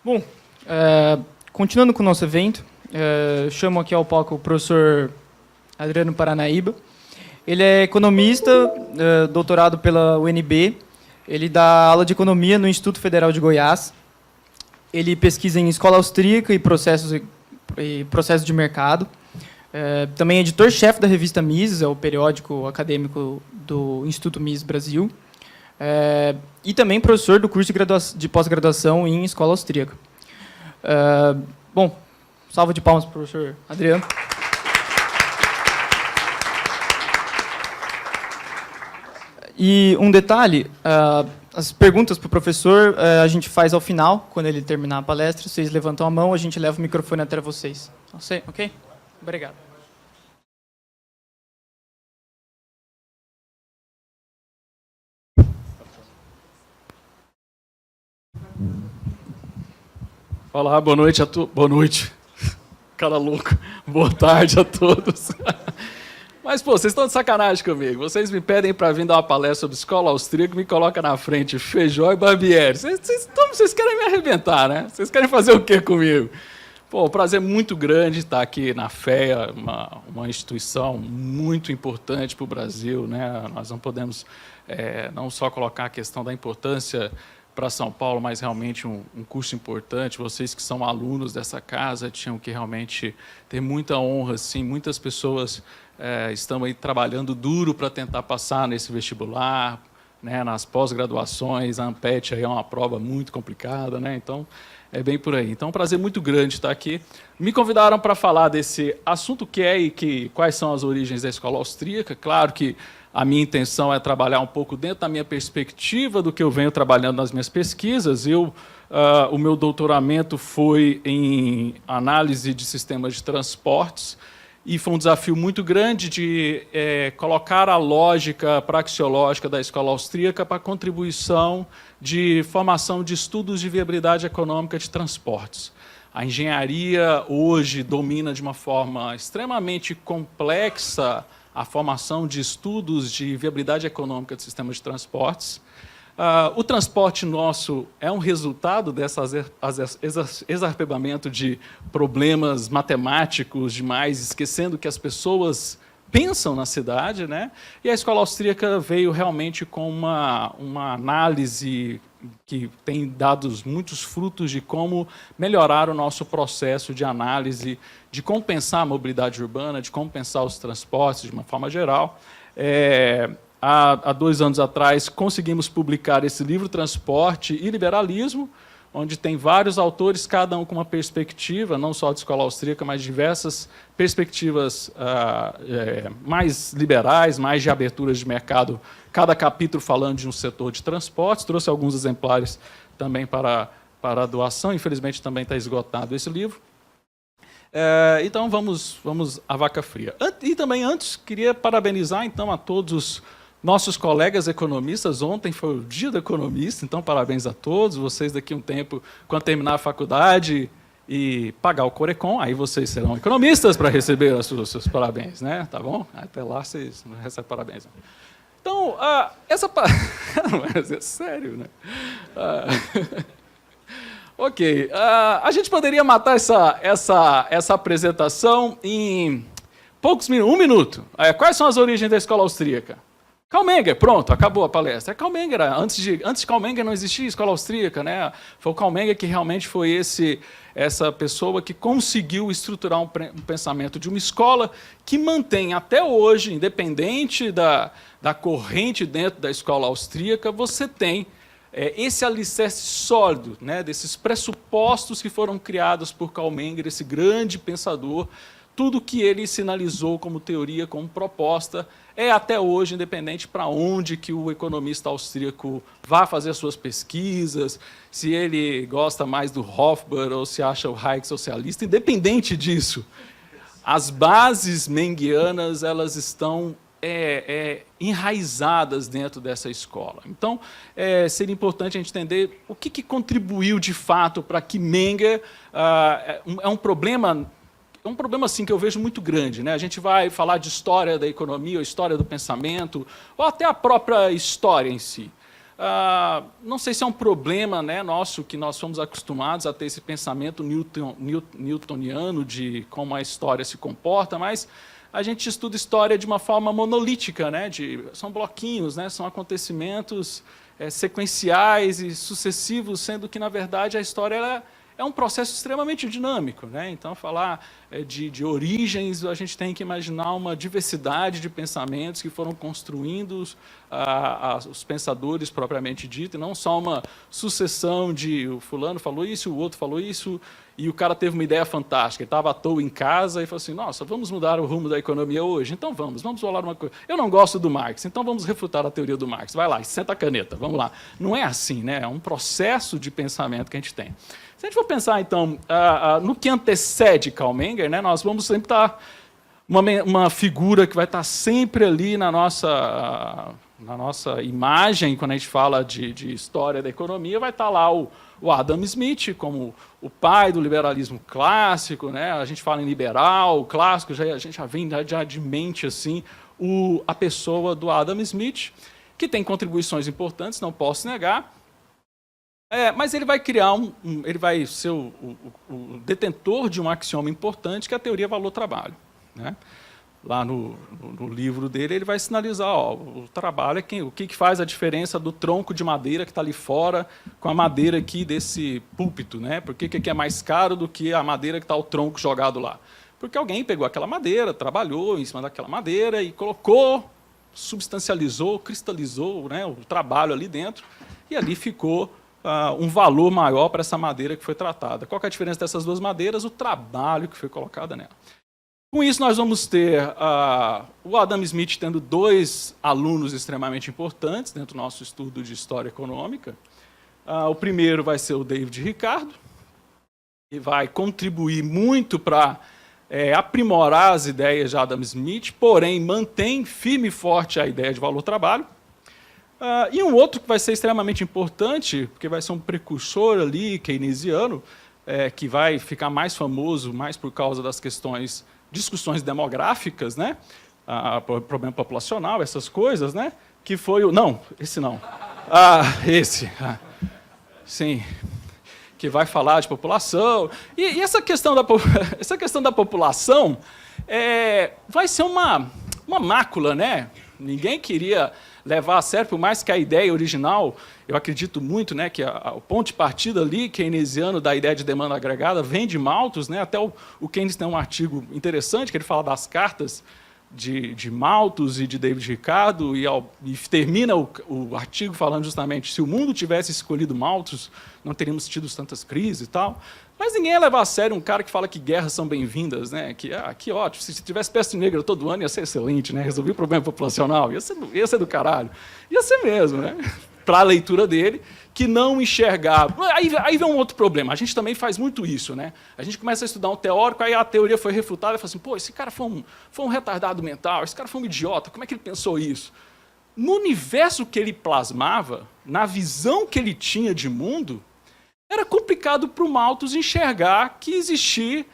Bom, continuando com o nosso evento, chamo aqui ao palco o professor Adriano Paranaíba. Ele é economista, doutorado pela UNB. Ele dá aula de economia no Instituto Federal de Goiás. Ele pesquisa em escola austríaca e processos de mercado. Também é editor-chefe da revista Mises, é o periódico acadêmico do Instituto Mises Brasil. E também professor do curso de pós-graduação em escola austríaca. Bom, salva de palmas para o professor Adriano. E um detalhe, as perguntas para o professor a gente faz ao final, quando ele terminar a palestra. Vocês levantam a mão, a gente leva o microfone até vocês. Ok? Obrigado. Olá, boa noite a todos. Boa noite. Cara louco. Boa tarde a todos. Mas, pô, vocês estão de sacanagem comigo. Vocês me pedem para vir dar uma palestra sobre escola austríaca, me colocam na frente Feijó e Barbieri. Vocês querem me arrebentar, né? Vocês querem fazer o quê comigo? Pô, um prazer muito grande estar aqui na FEA, uma instituição muito importante para o Brasil, né? Nós não podemos não só colocar a questão da importância para São Paulo, mas realmente um curso importante. Vocês que são alunos dessa casa tinham que realmente ter muita honra, sim. Muitas pessoas estão aí trabalhando duro para tentar passar nesse vestibular, né, nas pós-graduações. A ANPET aí é uma prova muito complicada, né? Então, é bem por aí. Então, é um prazer muito grande estar aqui. Me convidaram para falar desse assunto quais são as origens da escola austríaca. Claro que a minha intenção é trabalhar um pouco dentro da minha perspectiva do que eu venho trabalhando nas minhas pesquisas. O meu doutoramento foi em análise de sistemas de transportes e foi um desafio muito grande de colocar a lógica praxeológica da escola austríaca para a contribuição de formação de estudos de viabilidade econômica de transportes. A engenharia hoje domina de uma forma extremamente complexa a formação de estudos de viabilidade econômica de sistemas de transportes. O transporte nosso é um resultado desse exacerbamento de problemas matemáticos demais, esquecendo que as pessoas pensam na cidade, né? E a escola austríaca veio realmente com uma análise que tem dado muitos frutos de como melhorar o nosso processo de análise, de como pensar a mobilidade urbana, de como pensar os transportes de uma forma geral. Há 2 anos atrás, conseguimos publicar esse livro, Transporte e Liberalismo, onde tem vários autores, cada um com uma perspectiva, não só de escola austríaca, mas diversas perspectivas mais liberais, mais de aberturas de mercado, cada capítulo falando de um setor de transportes. Trouxe alguns exemplares também para a doação, infelizmente também está esgotado esse livro. Então, vamos à vaca fria. E também, antes, queria parabenizar então, a todos os nossos colegas economistas. Ontem foi o dia do economista, então parabéns a todos. Vocês daqui a um tempo, quando terminar a faculdade e pagar o Corecon, aí vocês serão economistas para receber os seus parabéns, né? Tá bom? Até lá vocês não recebem parabéns. Então, Mas é sério, né? Ok. A gente poderia matar essa apresentação em poucos minutos. 1 minuto. Quais são as origens da escola austríaca? Karl Menger, pronto, acabou a palestra. Karl Menger, antes de Karl Menger não existia escola austríaca, né? Foi o Karl Menger que realmente foi essa pessoa que conseguiu estruturar um pensamento de uma escola que mantém até hoje, independente da corrente dentro da escola austríaca, você tem esse alicerce sólido, né, desses pressupostos que foram criados por Karl Menger, esse grande pensador. Tudo que ele sinalizou como teoria, como proposta, é até hoje independente para onde que o economista austríaco vá fazer suas pesquisas, se ele gosta mais do Hofbauer ou se acha o Hayek socialista. Independente disso, as bases mengianas elas estão enraizadas dentro dessa escola. Então, seria importante a gente entender o que contribuiu de fato para que Menger é um problema assim que eu vejo muito grande, né? A gente vai falar de história da economia, ou história do pensamento, ou até a própria história em si. Não sei se é um problema, né, nosso, que nós fomos acostumados a ter esse pensamento newtoniano de como a história se comporta, mas a gente estuda história de uma forma monolítica, né, são bloquinhos, né, são acontecimentos sequenciais e sucessivos, sendo que, na verdade, a história é um processo extremamente dinâmico, né? Então, falar de origens, a gente tem que imaginar uma diversidade de pensamentos que foram construindo os pensadores propriamente dito, e não só uma sucessão de o fulano falou isso, o outro falou isso, e o cara teve uma ideia fantástica, ele estava à toa em casa e falou assim, nossa, vamos mudar o rumo da economia hoje? Então vamos falar uma coisa. Eu não gosto do Marx, então vamos refutar a teoria do Marx. Vai lá, senta a caneta, vamos lá. Não é assim, né? É um processo de pensamento que a gente tem. Se a gente for pensar, então, no que antecede Karl Menger, né, nós vamos sempre estar uma figura que vai estar sempre ali na nossa imagem, quando a gente fala de história da economia, vai estar lá o Adam Smith como o pai do liberalismo clássico, né? A gente fala em liberal, clássico, a gente já vem já de mente assim, a pessoa do Adam Smith, que tem contribuições importantes, não posso negar. Mas ele vai criar ele vai ser o detentor de um axioma importante, que é a teoria valor-trabalho, né? Lá no livro dele, ele vai sinalizar, o trabalho é o que faz a diferença do tronco de madeira que está ali fora com a madeira aqui desse púlpito, né? Por que aqui é mais caro do que a madeira que está o tronco jogado lá? Porque alguém pegou aquela madeira, trabalhou em cima daquela madeira e colocou, substancializou, cristalizou, né, o trabalho ali dentro, e ali ficou um valor maior para essa madeira que foi tratada. Qual que é a diferença dessas duas madeiras? O trabalho que foi colocado nela. Com isso, nós vamos ter o Adam Smith tendo dois alunos extremamente importantes dentro do nosso estudo de história econômica. O primeiro vai ser o David Ricardo, que vai contribuir muito para aprimorar as ideias de Adam Smith, porém mantém firme e forte a ideia de valor-trabalho. E um outro que vai ser extremamente importante, porque vai ser um precursor ali keynesiano, que vai ficar mais famoso mais por causa das discussões demográficas, né? Problema populacional, essas coisas, né? Que foi não, esse não. Sim, que vai falar de população. E essa questão da população vai ser uma mácula, né? Ninguém queria levar a sério, por mais que a ideia original, eu acredito muito, né, que o ponto de partida ali, keynesiano, da ideia de demanda agregada, vem de Malthus, né, até o Keynes tem um artigo interessante, que ele fala das cartas de Malthus e de David Ricardo, e termina o artigo falando justamente, se o mundo tivesse escolhido Malthus, não teríamos tido tantas crises e tal. Mas ninguém ia levar a sério um cara que fala que guerras são bem-vindas, né? Que ótimo, se tivesse peste negra todo ano ia ser excelente, né? Resolver o problema populacional, ia ser do caralho. Ia ser mesmo, né? Para a leitura dele, que não enxergava. Aí vem um outro problema, a gente também faz muito isso, né? A gente começa a estudar um teórico, aí a teoria foi refutada, e fala assim, pô, esse cara foi um retardado mental, esse cara foi um idiota, como é que ele pensou isso? No universo que ele plasmava, na visão que ele tinha de mundo, era complicado para o Malthus enxergar que existia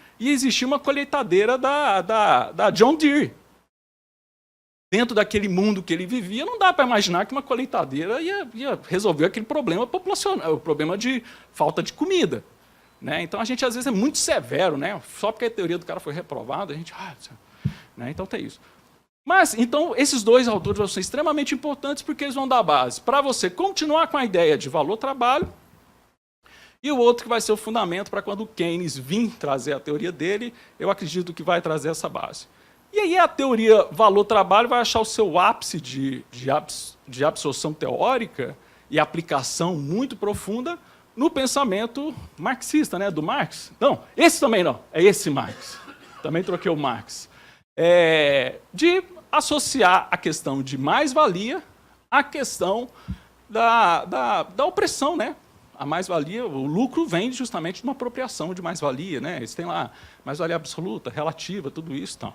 uma colheitadeira da John Deere. Dentro daquele mundo que ele vivia, não dá para imaginar que uma colheitadeira ia resolver aquele problema populacional, o problema de falta de comida, né? Então, a gente, às vezes, é muito severo, né? Só porque a teoria do cara foi reprovada, a gente... né? Então, tem isso. Mas, então, esses dois autores vão ser extremamente importantes porque eles vão dar base para você continuar com a ideia de valor-trabalho, e o outro que vai ser o fundamento para quando o Keynes vir trazer a teoria dele, eu acredito que vai trazer essa base. E aí a teoria valor-trabalho vai achar o seu ápice de absorção teórica e aplicação muito profunda no pensamento marxista, né, do Marx. Não, esse também não, é esse Marx. Também troquei o Marx. De associar a questão de mais-valia à questão da opressão, né? A mais-valia, o lucro vem justamente de uma apropriação de mais-valia, né? Eles têm lá mais-valia absoluta, relativa, tudo isso. Então.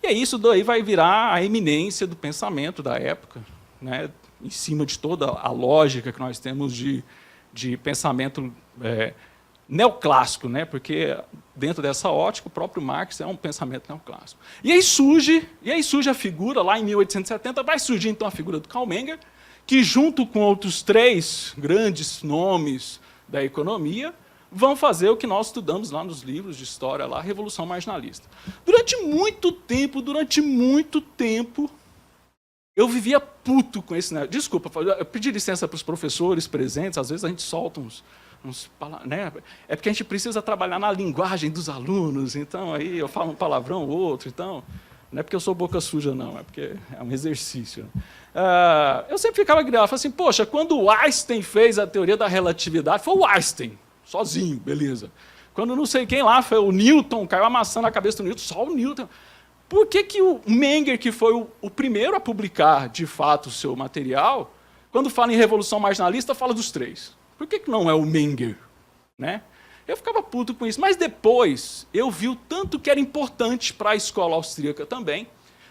E aí isso daí vai virar a eminência do pensamento da época, né? Em cima de toda a lógica que nós temos de pensamento neoclássico, né? Porque dentro dessa ótica o próprio Marx é um pensamento neoclássico. E aí surge a figura, lá em 1870, vai surgir então a figura do Karl Menger, que, junto com outros 3 grandes nomes da economia, vão fazer o que nós estudamos lá nos livros de história, lá, a Revolução Marginalista. Durante muito tempo, eu vivia puto com esse negócio. Desculpa, eu pedi licença para os professores presentes, às vezes a gente solta né? É porque a gente precisa trabalhar na linguagem dos alunos, então aí eu falo um palavrão ou outro, então não é porque eu sou boca suja, não, é porque é um exercício. Eu sempre ficava gritando, falava assim, poxa, quando o Einstein fez a teoria da relatividade, foi o Einstein, sozinho, beleza. Quando não sei quem lá, foi o Newton, caiu a maçã na cabeça do Newton, só o Newton. Por que o Menger, que foi o primeiro a publicar, de fato, o seu material, quando fala em Revolução Marginalista, fala dos 3? Por que não é o Menger? Né? Eu ficava puto com isso, mas depois eu vi o tanto que era importante para a escola austríaca também,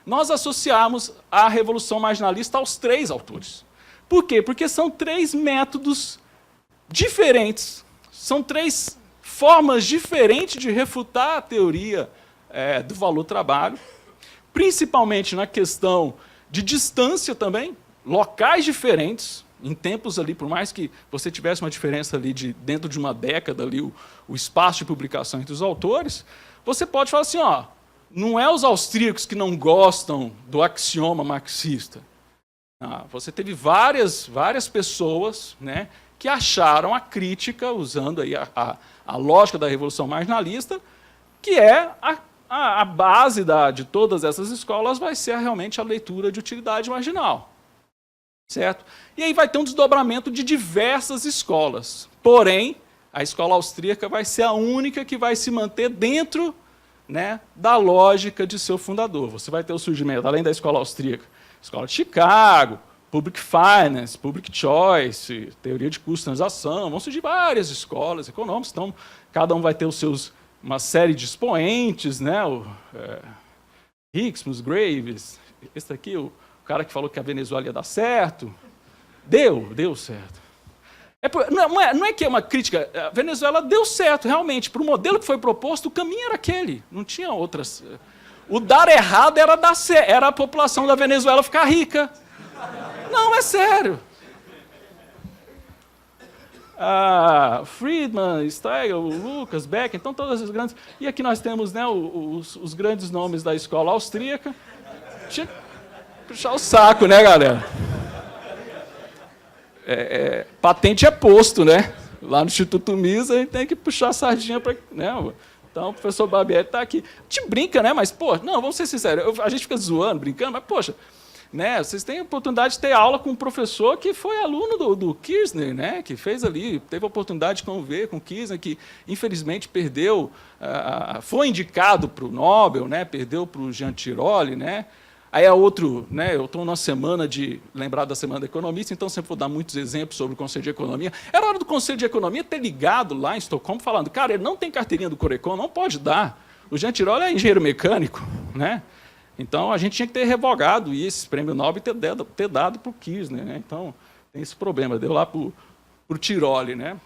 nós associamos a Revolução Marginalista aos 3 autores. Por quê? Porque são 3 métodos diferentes, são 3 formas diferentes de refutar a teoria do valor-trabalho, principalmente na questão de distância também, locais diferentes, em tempos ali, por mais que você tivesse uma diferença ali dentro de uma década, ali, o espaço de publicação entre os autores, você pode falar assim, ó, não é os austríacos que não gostam do axioma marxista. Você teve várias pessoas, né, que acharam a crítica, usando aí a lógica da Revolução Marginalista, que é a base de todas essas escolas vai ser realmente a leitura de utilidade marginal. Certo? E aí vai ter um desdobramento de diversas escolas. Porém, a escola austríaca vai ser a única que vai se manter dentro, né, da lógica de seu fundador. Você vai ter o surgimento, além da escola austríaca, escola de Chicago, Public Finance, Public Choice, teoria de custo-transação, vão surgir várias escolas econômicas, então cada um vai ter uma série de expoentes, né, Hicks, Graves, esse aqui, o cara que falou que a Venezuela ia dar certo, deu certo. Não é que é uma crítica, a Venezuela deu certo, realmente, para o modelo que foi proposto, o caminho era aquele, não tinha outras. O dar errado era a população da Venezuela ficar rica. Não, é sério. Friedman, Steigl, Lucas, Beck, então todas as grandes. E aqui nós temos, né, os grandes nomes da escola austríaca. Tinha que puxar o saco, né, galera? Patente é posto, né? Lá no Instituto Mises a gente tem que puxar a sardinha para. Né? Então o professor Barbieri está aqui. A gente brinca, né? Mas, pô, não, vamos ser sinceros, a gente fica zoando, brincando, mas, poxa. Né, vocês têm a oportunidade de ter aula com um professor que foi aluno do Kirchner, né, que fez ali, teve a oportunidade de conviver com o Kirchner, que infelizmente perdeu, foi indicado para o Nobel, né, perdeu para o Jean Tirole, né. Aí é outro, né, eu estou numa semana de lembrar da Semana da Economista, então sempre vou dar muitos exemplos sobre o Conselho de Economia. Era hora do Conselho de Economia ter ligado lá em Estocolmo, falando, cara, ele não tem carteirinha do Corecon, não pode dar. O Jean Tirole é engenheiro mecânico, né. Então, a gente tinha que ter revogado esse prêmio Nobel e ter dado para o Kirchner. Né? Então, tem esse problema. Deu lá para o Tirole. Né?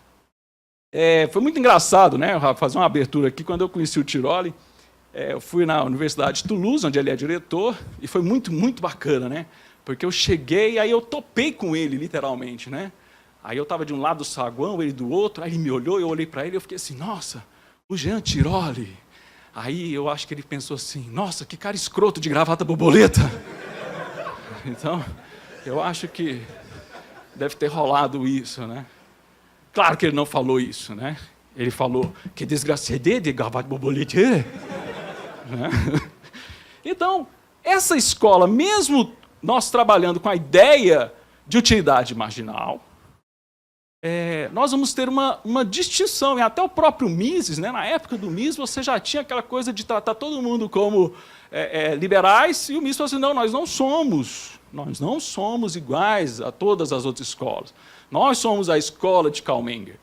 Foi muito engraçado, né, fazer uma abertura aqui. Quando eu conheci o Tirole, eu fui na Universidade de Toulouse, onde ele é diretor, e foi muito, muito bacana, né? Porque eu cheguei, aí eu topei com ele, literalmente. Né? Aí eu estava de um lado do saguão, ele do outro, aí ele me olhou, eu olhei para ele e eu fiquei assim, nossa, o Jean Tirole. Aí eu acho que ele pensou assim, nossa, que cara escroto de gravata borboleta. Então, eu acho que deve ter rolado isso, né? Claro que ele não falou isso, né? Ele falou, que desgraçado de gravata borboleta. Né? Então, essa escola, mesmo nós trabalhando com a ideia de utilidade marginal, nós vamos ter uma distinção, e até o próprio Mises, né, na época do Mises, você já tinha aquela coisa de tratar todo mundo como liberais, e o Mises falou assim, não, nós não somos iguais a todas as outras escolas. Nós somos a escola de Karl Menger.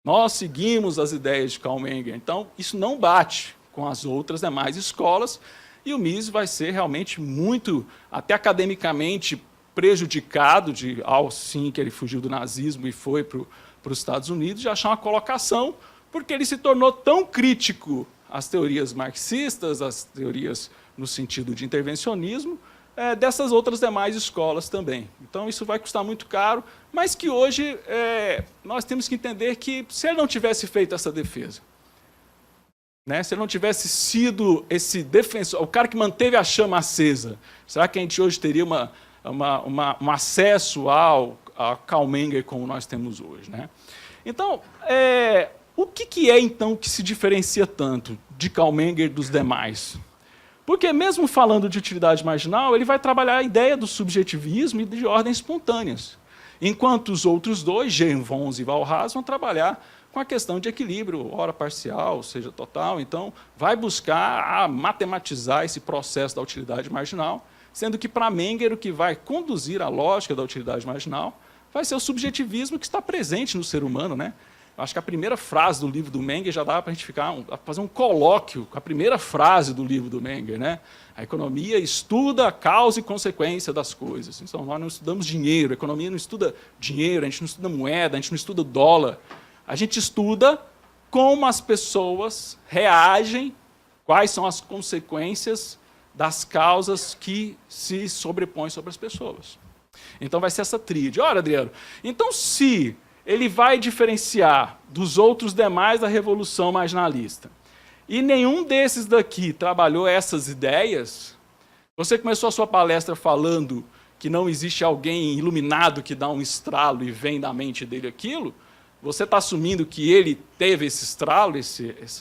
Nós seguimos as ideias de Karl Menger. Então, isso não bate com as outras demais escolas, e o Mises vai ser realmente muito, até academicamente, prejudicado ao sim que ele fugiu do nazismo e foi para os Estados Unidos, de achar uma colocação, porque ele se tornou tão crítico às teorias marxistas, às teorias no sentido de intervencionismo, dessas outras demais escolas também. Então, isso vai custar muito caro, mas que hoje nós temos que entender que, se ele não tivesse feito essa defesa, né, se ele não tivesse sido esse defensor, o cara que manteve a chama acesa, será que a gente hoje teria um acesso ao Karl Menger como nós temos hoje? Né? Então, o que é, então, que se diferencia tanto de Karl Menger dos demais? Porque, mesmo falando de utilidade marginal, ele vai trabalhar a ideia do subjetivismo e de ordens espontâneas, enquanto os outros dois, Jevons e Walras, vão trabalhar com a questão de equilíbrio, ora parcial, seja total. Então, vai buscar matematizar esse processo da utilidade marginal, sendo que, para Menger, o que vai conduzir a lógica da utilidade marginal vai ser o subjetivismo que está presente no ser humano, né? Acho que a primeira frase do livro do Menger já dá para a gente fazer um colóquio com a primeira frase do livro do Menger, né? A economia estuda a causa e consequência das coisas. Então, nós não estudamos dinheiro, a economia não estuda dinheiro, a gente não estuda moeda, a gente não estuda dólar. A gente estuda como as pessoas reagem, quais são as consequências das causas que se sobrepõem sobre as pessoas. Então, vai ser essa tríade. Ora, Adriano, então, se ele vai diferenciar dos outros demais da Revolução Marginalista, e nenhum desses daqui trabalhou essas ideias, você começou a sua palestra falando que não existe alguém iluminado que dá um estralo e vem da mente dele aquilo, você está assumindo que ele teve esse estralo?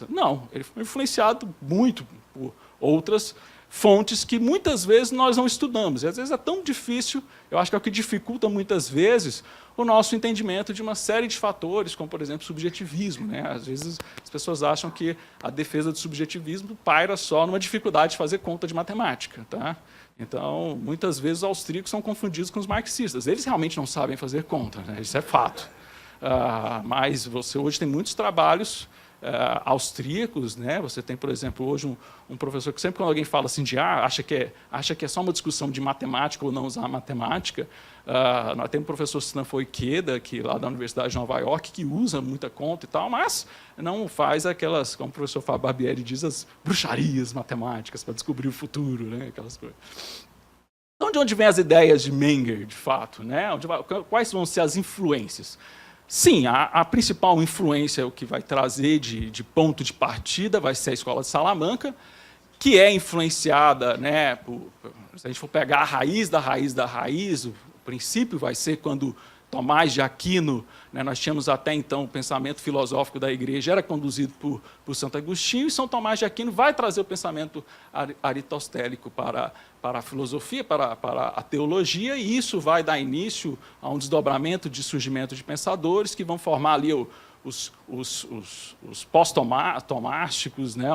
Não, ele foi influenciado muito por outras fontes que muitas vezes nós não estudamos. E às vezes é tão difícil, eu acho que é o que dificulta muitas vezes o nosso entendimento de uma série de fatores, como, por exemplo, subjetivismo. Né? Às vezes as pessoas acham que a defesa do subjetivismo paira só numa dificuldade de fazer conta de matemática. Tá? Então, muitas vezes os austríacos são confundidos com os marxistas. Eles realmente não sabem fazer conta, né? Isso é fato. Mas você hoje tem muitos trabalhos austríacos, né? Você tem, por exemplo, hoje um professor que sempre quando alguém fala assim de acha que é só uma discussão de matemática ou não usar a matemática, nós temos o professor Stanford Ikeda, que lá da Universidade de Nova York, que usa muita conta e tal, mas não faz aquelas, como o professor Fábio Barbieri diz, as bruxarias matemáticas para descobrir o futuro, né? Aquelas coisas. Então, de onde vêm as ideias de Menger, de fato? Né? Quais vão ser as influências? Sim, a principal influência, o que vai trazer de ponto de partida, vai ser a Escola de Salamanca, que é influenciada, né, se a gente for pegar a raiz da raiz da raiz, o princípio vai ser quando Tomás de Aquino, né, nós tínhamos até então o pensamento filosófico da igreja, era conduzido por Santo Agostinho, e São Tomás de Aquino vai trazer o pensamento aristotélico para a filosofia, para a teologia, e isso vai dar início a um desdobramento de surgimento de pensadores que vão formar ali os pós-tomásticos, né,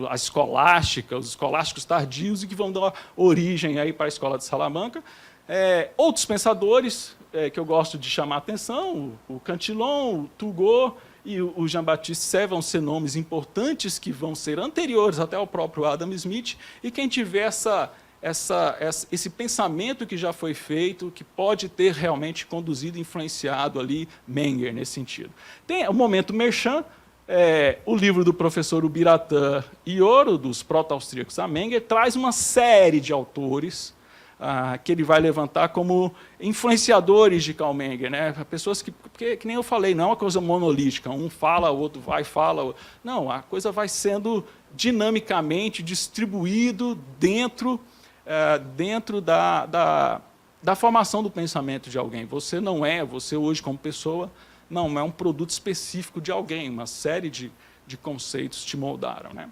a escolástica, os escolásticos tardios, e que vão dar origem aí para a Escola de Salamanca. Outros pensadores que eu gosto de chamar a atenção, o Cantillon, o Turgot e o Jean-Baptiste Say vão ser nomes importantes que vão ser anteriores até ao próprio Adam Smith, e quem tiver esse pensamento que já foi feito, que pode ter realmente conduzido e influenciado ali Menger nesse sentido. Tem o momento Merchant, o livro do professor Ubiratan Ioro, dos proto-austríacos a Menger, traz uma série de autores que ele vai levantar como influenciadores de Karl Menger, né? Pessoas que nem eu falei, não é uma coisa monolítica, um fala, o outro vai e fala. Não, a coisa vai sendo dinamicamente distribuído dentro da formação do pensamento de alguém. Você hoje como pessoa, não é um produto específico de alguém, uma série de conceitos te moldaram. Né?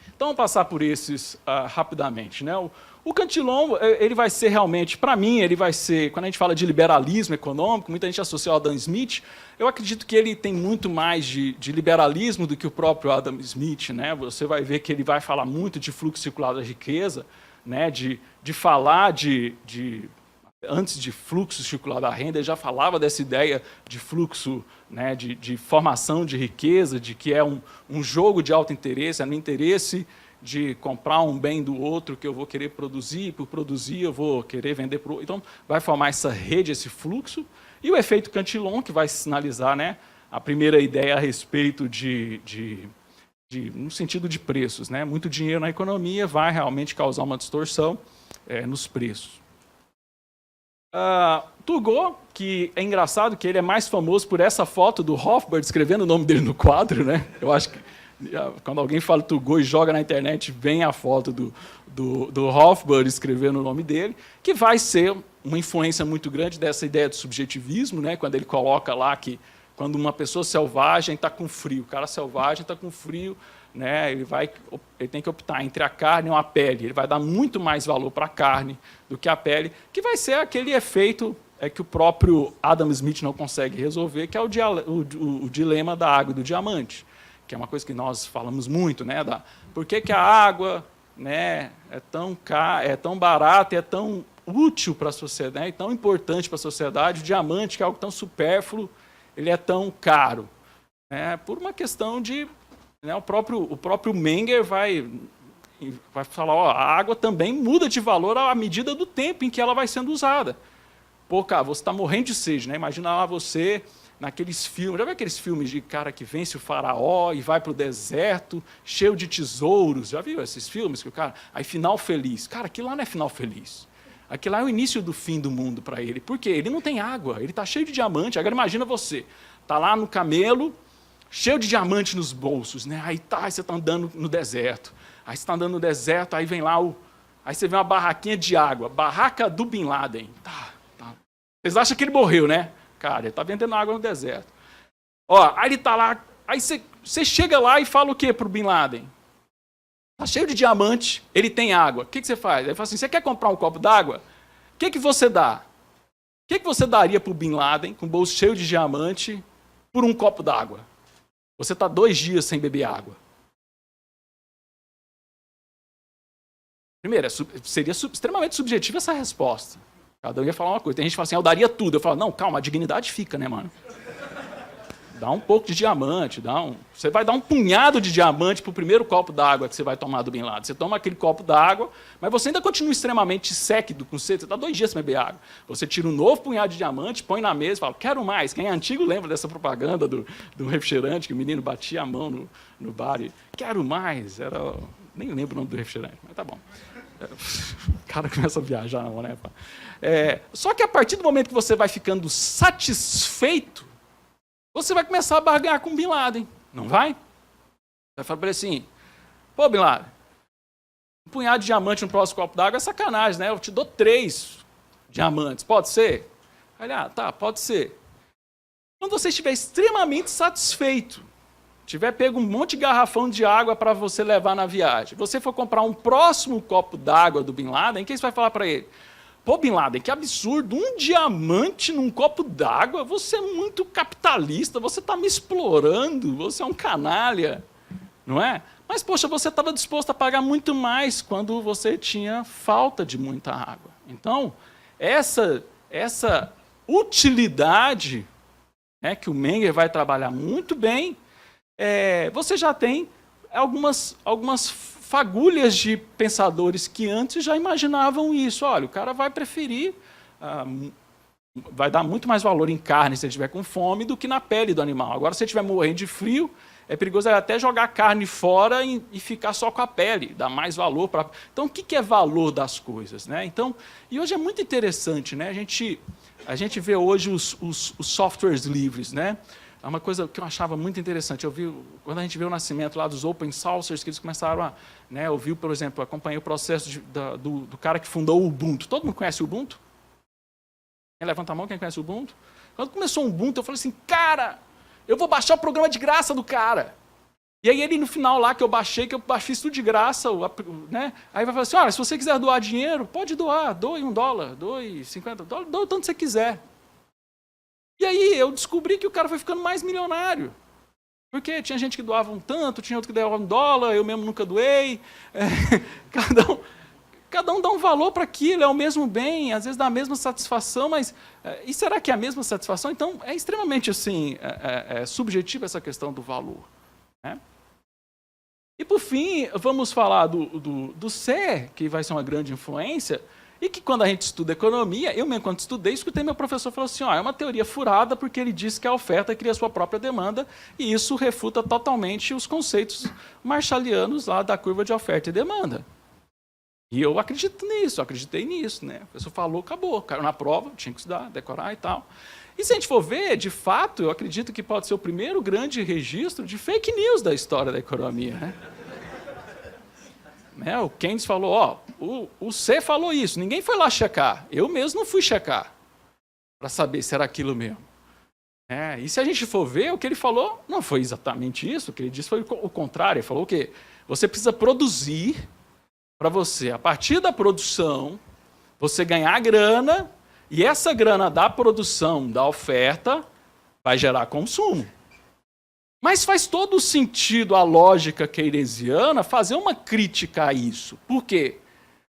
Então, vamos passar por esses rapidamente. Né? O Cantillon, ele vai ser realmente, para mim, ele vai ser, quando a gente fala de liberalismo econômico, muita gente associa ao Adam Smith, eu acredito que ele tem muito mais de liberalismo do que o próprio Adam Smith. Né? Você vai ver que ele vai falar muito de fluxo circular da riqueza, né? de falar antes de fluxo circular da renda, ele já falava dessa ideia de fluxo, né? de formação de riqueza, de que é um jogo de alto interesse, é no interesse de comprar um bem do outro que eu vou querer produzir, e por produzir eu vou querer vender para o outro. Então, vai formar essa rede, esse fluxo. E o efeito Cantillon, que vai sinalizar, né, a primeira ideia a respeito no sentido de preços. Né? Muito dinheiro na economia vai realmente causar uma distorção nos preços. Turgot, que é engraçado que ele é mais famoso por essa foto do Rothbard escrevendo o nome dele no quadro, né? Eu acho que quando alguém fala Turgot e joga na internet, vem a foto do Rothbard escrevendo o nome dele, que vai ser uma influência muito grande dessa ideia do subjetivismo, né? Quando ele coloca lá que quando uma pessoa selvagem está com frio, o cara selvagem está com frio, né? Ele tem que optar entre a carne ou a pele. Ele vai dar muito mais valor para a carne do que a pele, que vai ser aquele efeito que o próprio Adam Smith não consegue resolver, que é o dilema da água e do diamante, que é uma coisa que nós falamos muito, né? Por que a água, né, é tão barata e é tão útil para a sociedade, né, e tão importante para a sociedade, o diamante, que é algo tão supérfluo, ele é tão caro? Por uma questão de... Né, o próprio Menger vai falar, a água também muda de valor à medida do tempo em que ela vai sendo usada. Pô, cara, você está morrendo de sede, né? Imagina lá você naqueles filmes, já viu aqueles filmes de cara que vence o faraó e vai para o deserto cheio de tesouros? Já viu esses filmes que o cara... Aí, final feliz. Cara, aquilo lá não é final feliz. Aquilo lá é o início do fim do mundo para ele. Por quê? Ele não tem água, ele está cheio de diamante. Agora imagina você, está lá no camelo, cheio de diamante nos bolsos, né? Aí você está andando no deserto. Aí você está andando no deserto, aí vem lá aí você vê uma barraquinha de água, barraca do Bin Laden. Tá. Vocês acham que ele morreu, né? Cara, ele está vendendo água no deserto. Aí ele está lá, aí você chega lá e fala o quê para o Bin Laden? Está cheio de diamante, ele tem água. O que você faz? Ele fala assim, você quer comprar um copo d'água? O que você dá? O que você daria para o Bin Laden, com o bolso cheio de diamante, por um copo d'água? Você está 2 dias sem beber água. Primeiro, seria extremamente subjetiva essa resposta. Cada um ia falar uma coisa. Tem gente que fala assim, eu daria tudo. Eu falo, não, calma, a dignidade fica, né, mano? Dá um pouco de diamante, você vai dar um punhado de diamante para o primeiro copo d'água que você vai tomar do Bin Laden. Você toma aquele copo d'água, mas você ainda continua extremamente séquido com sede. Você está 2 dias sem beber água. Você tira um novo punhado de diamante, põe na mesa e fala, quero mais. Quem é antigo lembra dessa propaganda do refrigerante, que o menino batia a mão no bar e quero mais. Nem lembro o nome do refrigerante, mas tá bom. O cara começa a viajar, né? Só que a partir do momento que você vai ficando satisfeito, você vai começar a barganhar com o Bin Laden, não vai? Vai falar para ele assim, pô, Bin Laden, um punhado de diamante no próximo copo d'água é sacanagem, né? Eu te dou 3 diamantes, pode ser? Ele, tá, pode ser. Quando você estiver extremamente satisfeito, tiver pego um monte de garrafão de água para você levar na viagem, você for comprar um próximo copo d'água do Bin Laden, o que você vai falar para ele? Pô, Bin Laden, que absurdo, um diamante num copo d'água, você é muito capitalista, você está me explorando, você é um canalha, não é? Mas, poxa, você estava disposto a pagar muito mais quando você tinha falta de muita água. Então, essa utilidade, né, que o Menger vai trabalhar muito bem, você já tem algumas fagulhas de pensadores que antes já imaginavam isso. Olha, o cara vai preferir, vai dar muito mais valor em carne se ele estiver com fome do que na pele do animal. Agora, se ele estiver morrendo de frio, é perigoso até jogar a carne fora e ficar só com a pele, dá mais valor para... Então, o que é valor das coisas, né? Então, e hoje é muito interessante, né? A gente vê hoje os softwares livres, né? É uma coisa que eu achava muito interessante. Quando a gente vê o nascimento lá dos open sources, que eles começaram a... Né, eu vi, por exemplo, acompanhei o processo do cara que fundou o Ubuntu. Todo mundo conhece o Ubuntu? Quem levanta a mão, quem conhece o Ubuntu? Quando começou o Ubuntu, eu falei assim, cara, eu vou baixar o programa de graça do cara. E aí ele, no final lá, que eu fiz tudo de graça, né? Aí vai falar assim, olha, se você quiser doar dinheiro, pode doar, doe $1, doe $50, doe o tanto que você quiser. E aí eu descobri que o cara foi ficando mais milionário. Porque tinha gente que doava um tanto, tinha outro que doava $1, eu mesmo nunca doei. Cada um dá um valor para aquilo, é o mesmo bem, às vezes dá a mesma satisfação, mas... e será que é a mesma satisfação? Então, é extremamente assim, subjetiva essa questão do valor. Né? E, por fim, vamos falar do ser, que vai ser uma grande influência, e que quando a gente estuda economia, eu mesmo quando estudei, escutei meu professor falar assim, é uma teoria furada porque ele diz que a oferta cria a sua própria demanda e isso refuta totalmente os conceitos marshallianos lá da curva de oferta e demanda. E eu acredito nisso, acreditei nisso, né? A pessoa falou, acabou, caiu na prova, tinha que estudar, decorar e tal. E se a gente for ver, de fato, eu acredito que pode ser o primeiro grande registro de fake news da história da economia, né? O Keynes falou, ó, o C falou isso, ninguém foi lá checar, eu mesmo não fui checar para saber se era aquilo mesmo. E se a gente for ver, o que ele falou não foi exatamente isso, o que ele disse foi o contrário, ele falou o quê? Você precisa produzir para você, a partir da produção, você ganhar grana, e essa grana da produção, da oferta, vai gerar consumo. Mas faz todo sentido a lógica keynesiana fazer uma crítica a isso. Por quê?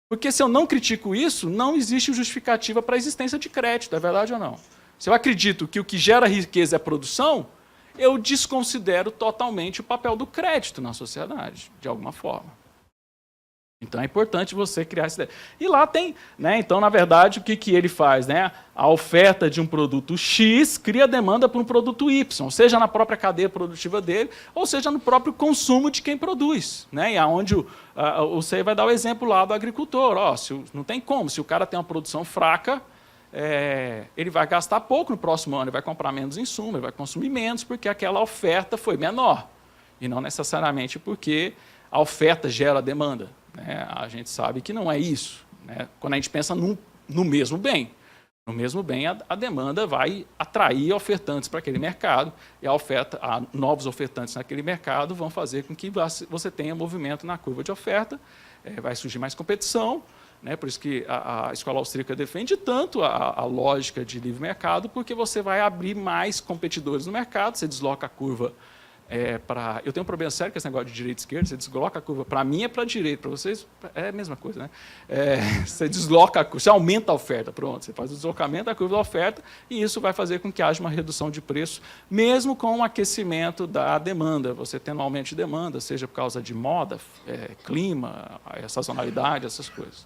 Porque se eu não critico isso, não existe justificativa para a existência de crédito, é verdade ou não? Se eu acredito que o que gera riqueza é produção, eu desconsidero totalmente o papel do crédito na sociedade, de alguma forma. Então é importante você criar essa ideia. E lá tem, né? Então, na verdade, o que ele faz? Né? A oferta de um produto X cria demanda por um produto Y, seja na própria cadeia produtiva dele, ou seja no próprio consumo de quem produz. Né? E aonde você vai dar o exemplo lá do agricultor. Ó, não tem como, se o cara tem uma produção fraca, ele vai gastar pouco no próximo ano, ele vai comprar menos insumo, ele vai consumir menos, porque aquela oferta foi menor. E não necessariamente porque a oferta gera a demanda. A gente sabe que não é isso. Né? Quando a gente pensa no mesmo bem. No mesmo bem, a demanda vai atrair ofertantes para aquele mercado, e novos ofertantes naquele mercado vão fazer com que você tenha movimento na curva de oferta, vai surgir mais competição, né? Por isso que a escola austríaca defende tanto a lógica de livre mercado, porque você vai abrir mais competidores no mercado, você desloca a curva. Eu tenho um problema sério com esse negócio de direita e esquerda, você desloca a curva, para mim é para a direita, para vocês é a mesma coisa, né? Você desloca a curva, você aumenta a oferta, pronto, você faz o deslocamento da curva da oferta e isso vai fazer com que haja uma redução de preço, mesmo com o aquecimento da demanda, você tendo um aumento de demanda, seja por causa de moda, clima, sazonalidade, essas coisas.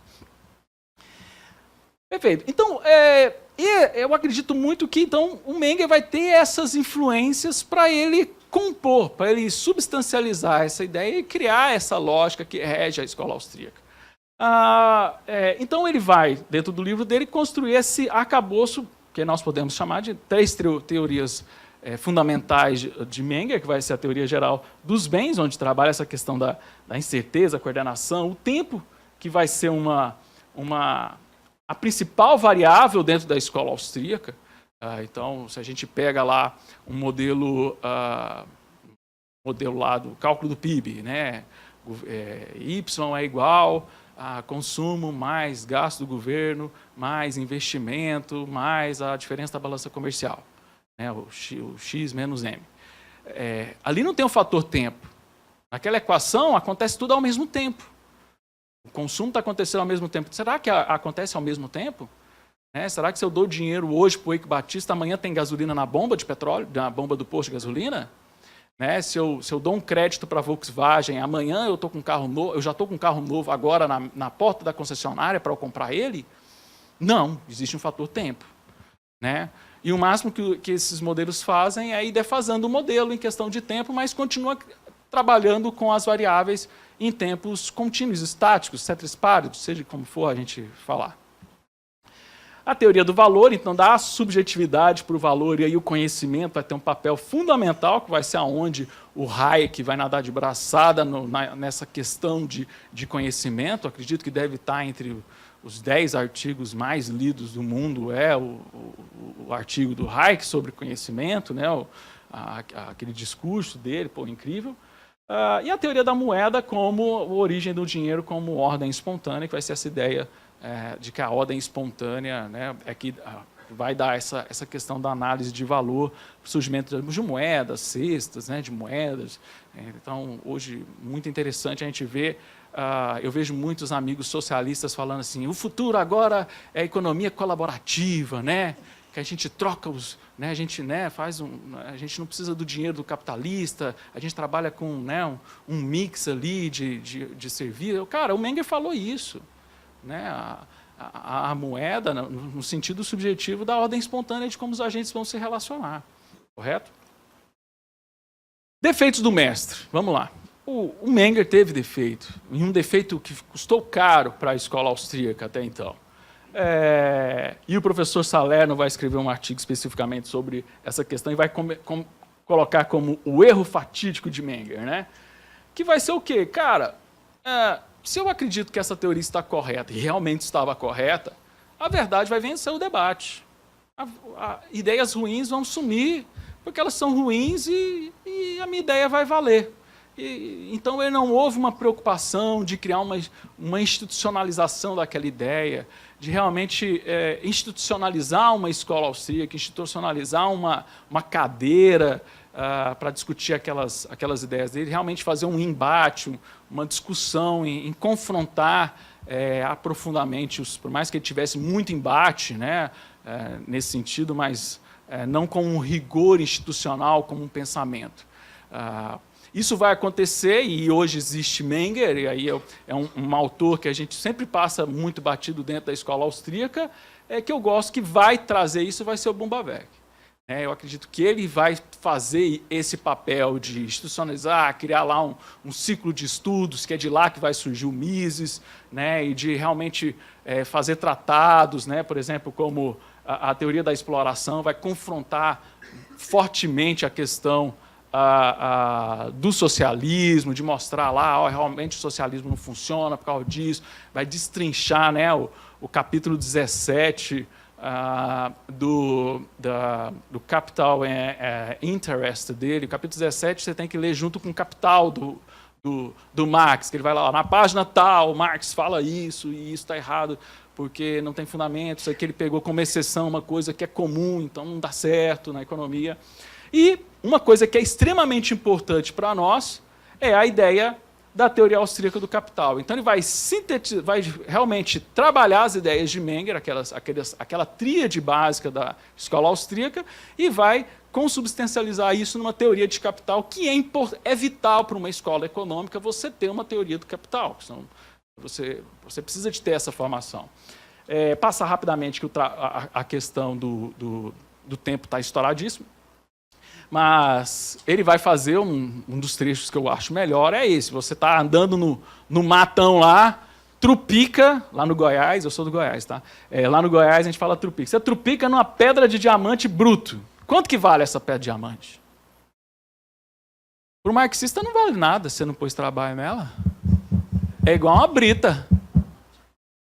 Perfeito. Então, eu acredito muito que então, o Menger vai ter essas influências para ele compor, para ele substancializar essa ideia e criar essa lógica que rege a escola austríaca. Então ele vai, dentro do livro dele, construir esse arcabouço, que nós podemos chamar de 3 teorias fundamentais de Menger, que vai ser a teoria geral dos bens, onde trabalha essa questão da incerteza, a coordenação, o tempo, que vai ser a principal variável dentro da escola austríaca. Então, se a gente pega lá um modelo lá do cálculo do PIB, né? Y é igual a consumo mais gasto do governo, mais investimento, mais a diferença da balança comercial, né? O X menos M. Ali não tem o fator tempo. Naquela equação acontece tudo ao mesmo tempo. O consumo está acontecendo ao mesmo tempo. Será que acontece ao mesmo tempo? Será que se eu dou dinheiro hoje para o Eike Batista, amanhã tem gasolina na bomba de petróleo, na bomba do posto de gasolina? Se eu dou um crédito para a Volkswagen, amanhã eu já estou com um carro novo agora na porta da concessionária para eu comprar ele? Não, existe um fator tempo. E o máximo que esses modelos fazem é ir defasando o modelo em questão de tempo, mas continua trabalhando com as variáveis em tempos contínuos, estáticos, cetrispáridos, seja como for a gente falar. A teoria do valor, então, dá a subjetividade para o valor, e aí o conhecimento vai ter um papel fundamental, que vai ser aonde o Hayek vai nadar de braçada nessa questão de conhecimento. Acredito que deve estar entre os 10 artigos mais lidos do mundo, o artigo do Hayek sobre conhecimento, né? Aquele discurso dele, incrível. E a teoria da moeda como a origem do dinheiro como ordem espontânea, que vai ser essa ideia de que a ordem espontânea, né, que vai dar essa questão da análise de valor, surgimento de moedas, cestas, né, de moedas. Então, hoje, muito interessante a gente ver, eu vejo muitos amigos socialistas falando assim, o futuro agora é a economia colaborativa, né? Que a gente troca né, a gente a gente não precisa do dinheiro do capitalista, a gente trabalha com um mix ali de serviço. Cara, o Menger falou isso. Né, a moeda, no sentido subjetivo da ordem espontânea de como os agentes vão se relacionar. Correto? Defeitos do mestre. Vamos lá. o Menger teve defeito, e um defeito que custou caro para a escola austríaca até então. E o professor Salerno vai escrever um artigo especificamente sobre essa questão e vai colocar como o erro fatídico de Menger, né? Que vai ser o quê? Cara, se eu acredito que essa teoria está correta, e realmente estava correta, a verdade vai vencer o debate. Ideias ruins vão sumir, porque elas são ruins e a minha ideia vai valer. Então, não houve uma preocupação de criar uma institucionalização daquela ideia, de realmente institucionalizar uma escola austríaca, institucionalizar uma cadeira para discutir aquelas ideias dele, realmente fazer um embate, uma discussão, em confrontar aprofundadamente, por mais que ele tivesse muito embate, né, nesse sentido, mas não com um rigor institucional, como um pensamento. Isso vai acontecer, e hoje existe Menger, e aí é um autor que a gente sempre passa muito batido dentro da escola austríaca, que eu gosto, que vai trazer isso, vai ser o Bumbawerk. Eu acredito que ele vai fazer esse papel de institucionalizar, criar lá um ciclo de estudos, que é de lá que vai surgir o Mises, né, e de realmente fazer tratados, né, por exemplo, como a teoria da exploração, vai confrontar fortemente a questão do socialismo, de mostrar lá, realmente o socialismo não funciona por causa disso, vai destrinchar, né, o capítulo 17 do Capital Interest dele. O capítulo 17 você tem que ler junto com o Capital do Marx, que ele vai lá, na página tal, Marx fala isso, e isso está errado, porque não tem fundamento, isso aqui ele pegou como exceção uma coisa que é comum, então não dá certo na economia. E uma coisa que é extremamente importante para nós é a ideia da teoria austríaca do capital. Então, ele vai realmente trabalhar as ideias de Menger, aquela tríade básica da escola austríaca, e vai consubstancializar isso numa teoria de capital, que é vital para uma escola econômica você ter uma teoria do capital. Você precisa de ter essa formação. Passar rapidamente, que a questão do tempo está estouradíssimo. Mas ele vai fazer um dos trechos que eu acho melhor, é esse. Você está andando no matão lá, trupica, lá no Goiás, eu sou do Goiás, tá? Lá no Goiás a gente fala trupica. Você trupica numa pedra de diamante bruto. Quanto que vale essa pedra de diamante? Para o marxista não vale nada, você não pôs trabalho nela. É igual uma brita.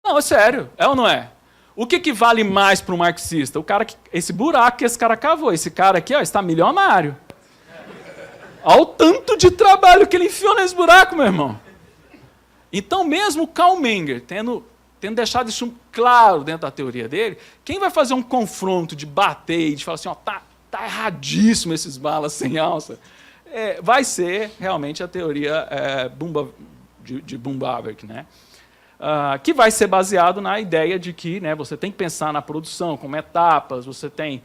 Não, é sério, é ou não é? O que vale mais para um marxista? Esse buraco que esse cara cavou. Esse cara aqui, ó, está milionário. Olha o tanto de trabalho que ele enfiou nesse buraco, meu irmão. Então, mesmo Karl Menger, tendo deixado isso claro dentro da teoria dele, quem vai fazer um confronto de bater e de falar assim, ó, tá erradíssimo esses balas sem alça, vai ser realmente a teoria de Bumbawerk, né? Que vai ser baseado na ideia de que, né, você tem que pensar na produção como etapas, você tem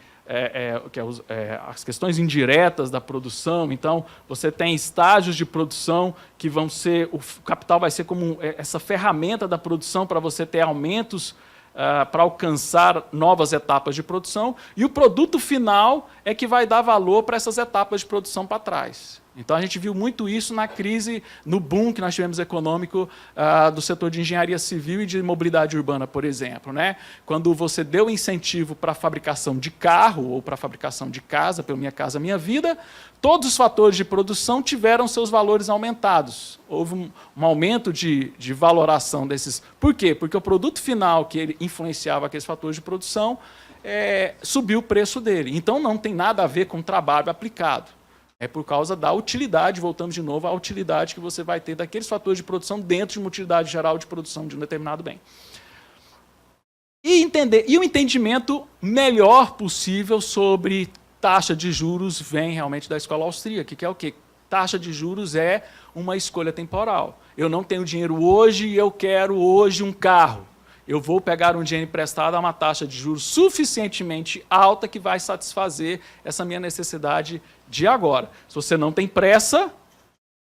as questões indiretas da produção, então você tem estágios de produção que vão ser, o capital vai ser como essa ferramenta da produção para você ter aumentos para alcançar novas etapas de produção, e o produto final é que vai dar valor para essas etapas de produção para trás. Então, a gente viu muito isso na crise, no boom que nós tivemos econômico do setor de engenharia civil e de mobilidade urbana, por exemplo, né? Quando você deu incentivo para a fabricação de carro ou para a fabricação de casa, pelo Minha Casa Minha Vida, todos os fatores de produção tiveram seus valores aumentados. Houve um aumento de valoração desses. Por quê? Porque o produto final que ele influenciava aqueles fatores de produção subiu o preço dele. Então, não tem nada a ver com trabalho aplicado. É por causa da utilidade, voltamos de novo à utilidade que você vai ter daqueles fatores de produção dentro de uma utilidade geral de produção de um determinado bem. E o entendimento melhor possível sobre taxa de juros vem realmente da escola austríaca, que é o quê? Taxa de juros é uma escolha temporal. Eu não tenho dinheiro hoje e eu quero hoje um carro. Eu vou pegar um dinheiro emprestado a uma taxa de juros suficientemente alta que vai satisfazer essa minha necessidade de agora. Se você não tem pressa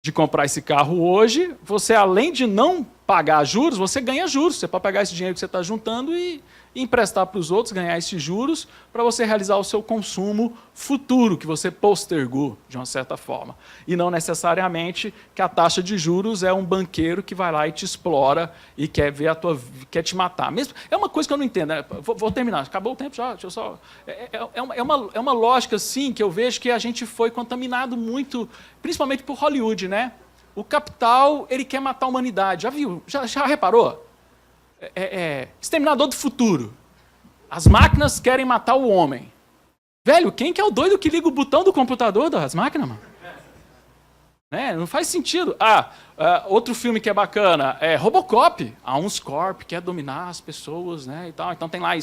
de comprar esse carro hoje, você, além de não pagar juros, você ganha juros. Você pode pegar esse dinheiro que você está juntando e emprestar para os outros, ganhar esses juros para você realizar o seu consumo futuro, que você postergou, de uma certa forma. E não necessariamente que a taxa de juros é um banqueiro que vai lá e te explora e quer ver quer te matar. Mesmo, é uma coisa que eu não entendo. Né? Vou terminar. Acabou o tempo já? Deixa eu só... É uma lógica, sim, que eu vejo que a gente foi contaminado muito, principalmente por Hollywood, né? O capital, ele quer matar a humanidade. Já viu? Já reparou? Exterminador do futuro. As máquinas querem matar o homem. Velho, quem que é o doido que liga o botão do computador das máquinas, mano? Não faz sentido. Outro filme que é bacana é Robocop. A Uns Corp quer dominar as pessoas, né, e tal. Então tem lá,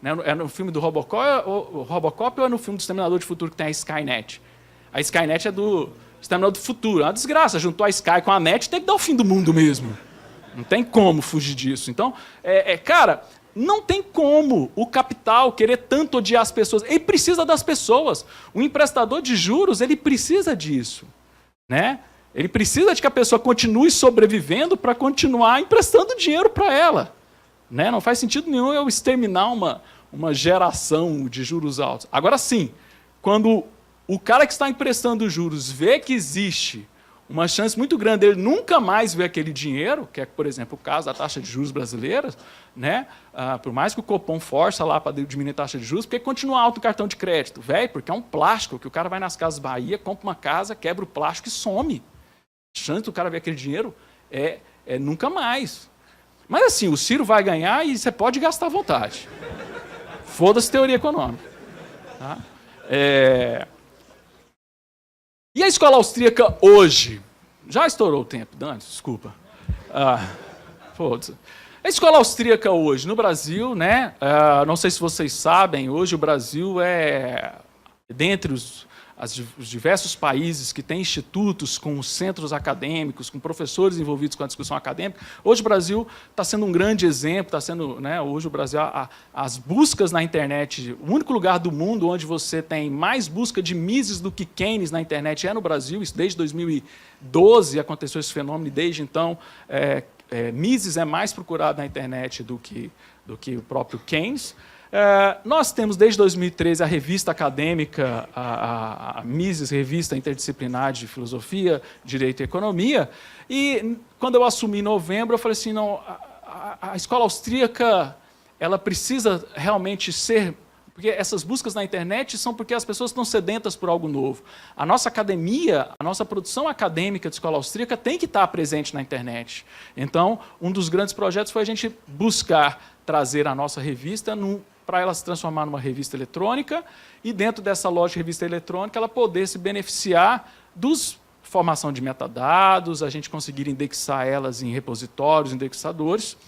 né, é no filme do Robocop ou é no filme do Exterminador do Futuro que tem a Skynet? A Skynet é do Exterminador do Futuro. É uma desgraça. Juntou a Sky com a Net, tem que dar o fim do mundo mesmo. Não tem como fugir disso. Então, cara, não tem como o capital querer tanto odiar as pessoas. Ele precisa das pessoas. O emprestador de juros, ele precisa disso. Né? Ele precisa de que a pessoa continue sobrevivendo para continuar emprestando dinheiro para ela. Né? Não faz sentido nenhum eu exterminar uma geração de juros altos. Agora sim, quando o cara que está emprestando juros vê que existe uma chance muito grande dele nunca mais ver aquele dinheiro, que é, por exemplo, o caso da taxa de juros brasileira, né? Por mais que o Copom força lá para diminuir a taxa de juros, porque continua alto o cartão de crédito, velho, porque é um plástico, que o cara vai nas Casas Bahia, compra uma casa, quebra o plástico e some. A chance do cara ver aquele dinheiro é nunca mais. Mas assim, o Ciro vai ganhar e você pode gastar à vontade. Foda-se teoria econômica. Tá? E a escola austríaca hoje? Já estourou o tempo, Dante, desculpa. A escola austríaca hoje, no Brasil, né? Não sei se vocês sabem, hoje o Brasil dentre os diversos países que têm institutos com centros acadêmicos, com professores envolvidos com a discussão acadêmica, hoje o Brasil está sendo um grande exemplo, está sendo, né, hoje o Brasil, as buscas na internet, o único lugar do mundo onde você tem mais busca de Mises do que Keynes na internet é no Brasil, isso desde 2012 aconteceu esse fenômeno, e desde então Mises é mais procurado na internet do que o próprio Keynes. Nós temos, desde 2013, a revista acadêmica, a Mises, Revista Interdisciplinar de Filosofia, Direito e Economia, e quando eu assumi em novembro, eu falei assim, não, a escola austríaca ela precisa realmente ser... Porque essas buscas na internet são porque as pessoas estão sedentas por algo novo. A nossa academia, a nossa produção acadêmica de escola austríaca tem que estar presente na internet. Então, um dos grandes projetos foi a gente buscar trazer a nossa revista para ela se transformar numa revista eletrônica e, dentro dessa loja de revista eletrônica, ela poder se beneficiar dos formação de metadados, a gente conseguir indexar elas em repositórios, indexadores.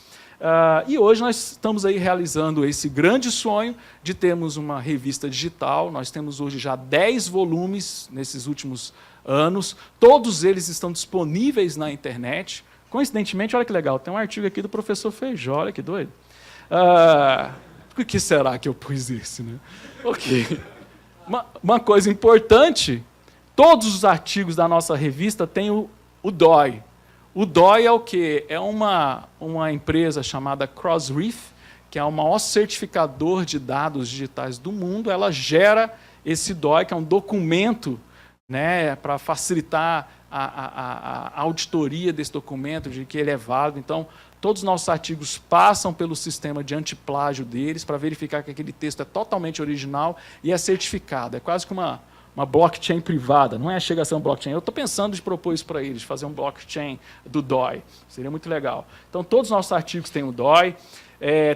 E hoje nós estamos aí realizando esse grande sonho de termos uma revista digital. Nós temos hoje já 10 volumes nesses últimos anos. Todos eles estão disponíveis na internet. Coincidentemente, olha que legal, tem um artigo aqui do professor Feijó, olha que doido. Por que será que eu pus esse? Né? Ok. Uma coisa importante, todos os artigos da nossa revista têm o DOI. O DOI é o quê? É uma empresa chamada Crossref, que é o maior certificador de dados digitais do mundo. Ela gera esse DOI, que é um documento, né, para facilitar a auditoria desse documento, de que ele é válido. Então, todos os nossos artigos passam pelo sistema de antiplágio deles para verificar que aquele texto é totalmente original e é certificado. É quase que uma blockchain privada, não chega a ser um blockchain. Eu estou pensando de propor isso para eles, de fazer um blockchain do DOI. Seria muito legal. Então, todos os nossos artigos têm o DOI.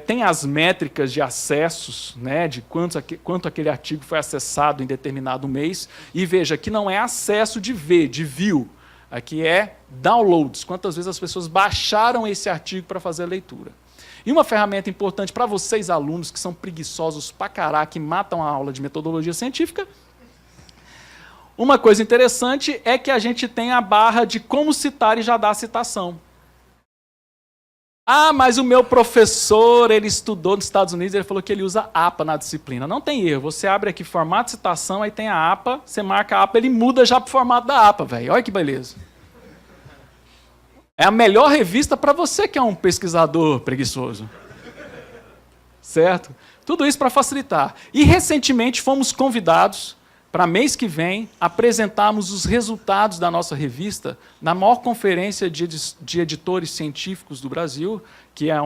Tem as métricas de acessos, né, de quanto aquele artigo foi acessado em determinado mês. E veja, aqui não é acesso de view. Aqui é downloads, quantas vezes as pessoas baixaram esse artigo para fazer a leitura. E uma ferramenta importante para vocês, alunos, que são preguiçosos pra caraca, que matam a aula de metodologia científica, uma coisa interessante é que a gente tem a barra de como citar e já dá a citação. Mas o meu professor, ele estudou nos Estados Unidos, ele falou que ele usa APA na disciplina. Não tem erro, você abre aqui formato de citação, aí tem a APA, você marca a APA, ele muda já para o formato da APA, velho. Olha que beleza. É a melhor revista para você que é um pesquisador preguiçoso. Certo? Tudo isso para facilitar. E recentemente fomos convidados para mês que vem apresentarmos os resultados da nossa revista na maior conferência de editores científicos do Brasil, que é a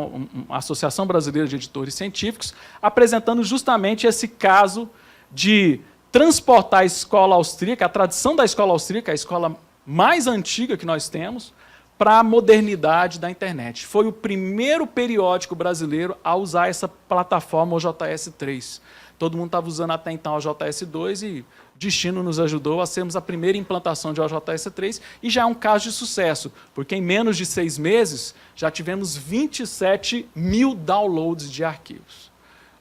Associação Brasileira de Editores Científicos, apresentando justamente esse caso de transportar a escola austríaca, a tradição da escola austríaca, a escola mais antiga que nós temos, para a modernidade da internet. Foi o primeiro periódico brasileiro a usar essa plataforma OJS3. Todo mundo estava usando até então a OJS2 e o destino nos ajudou a sermos a primeira implantação de OJS3 e já é um caso de sucesso, porque em menos de 6 meses já tivemos 27 mil downloads de arquivos.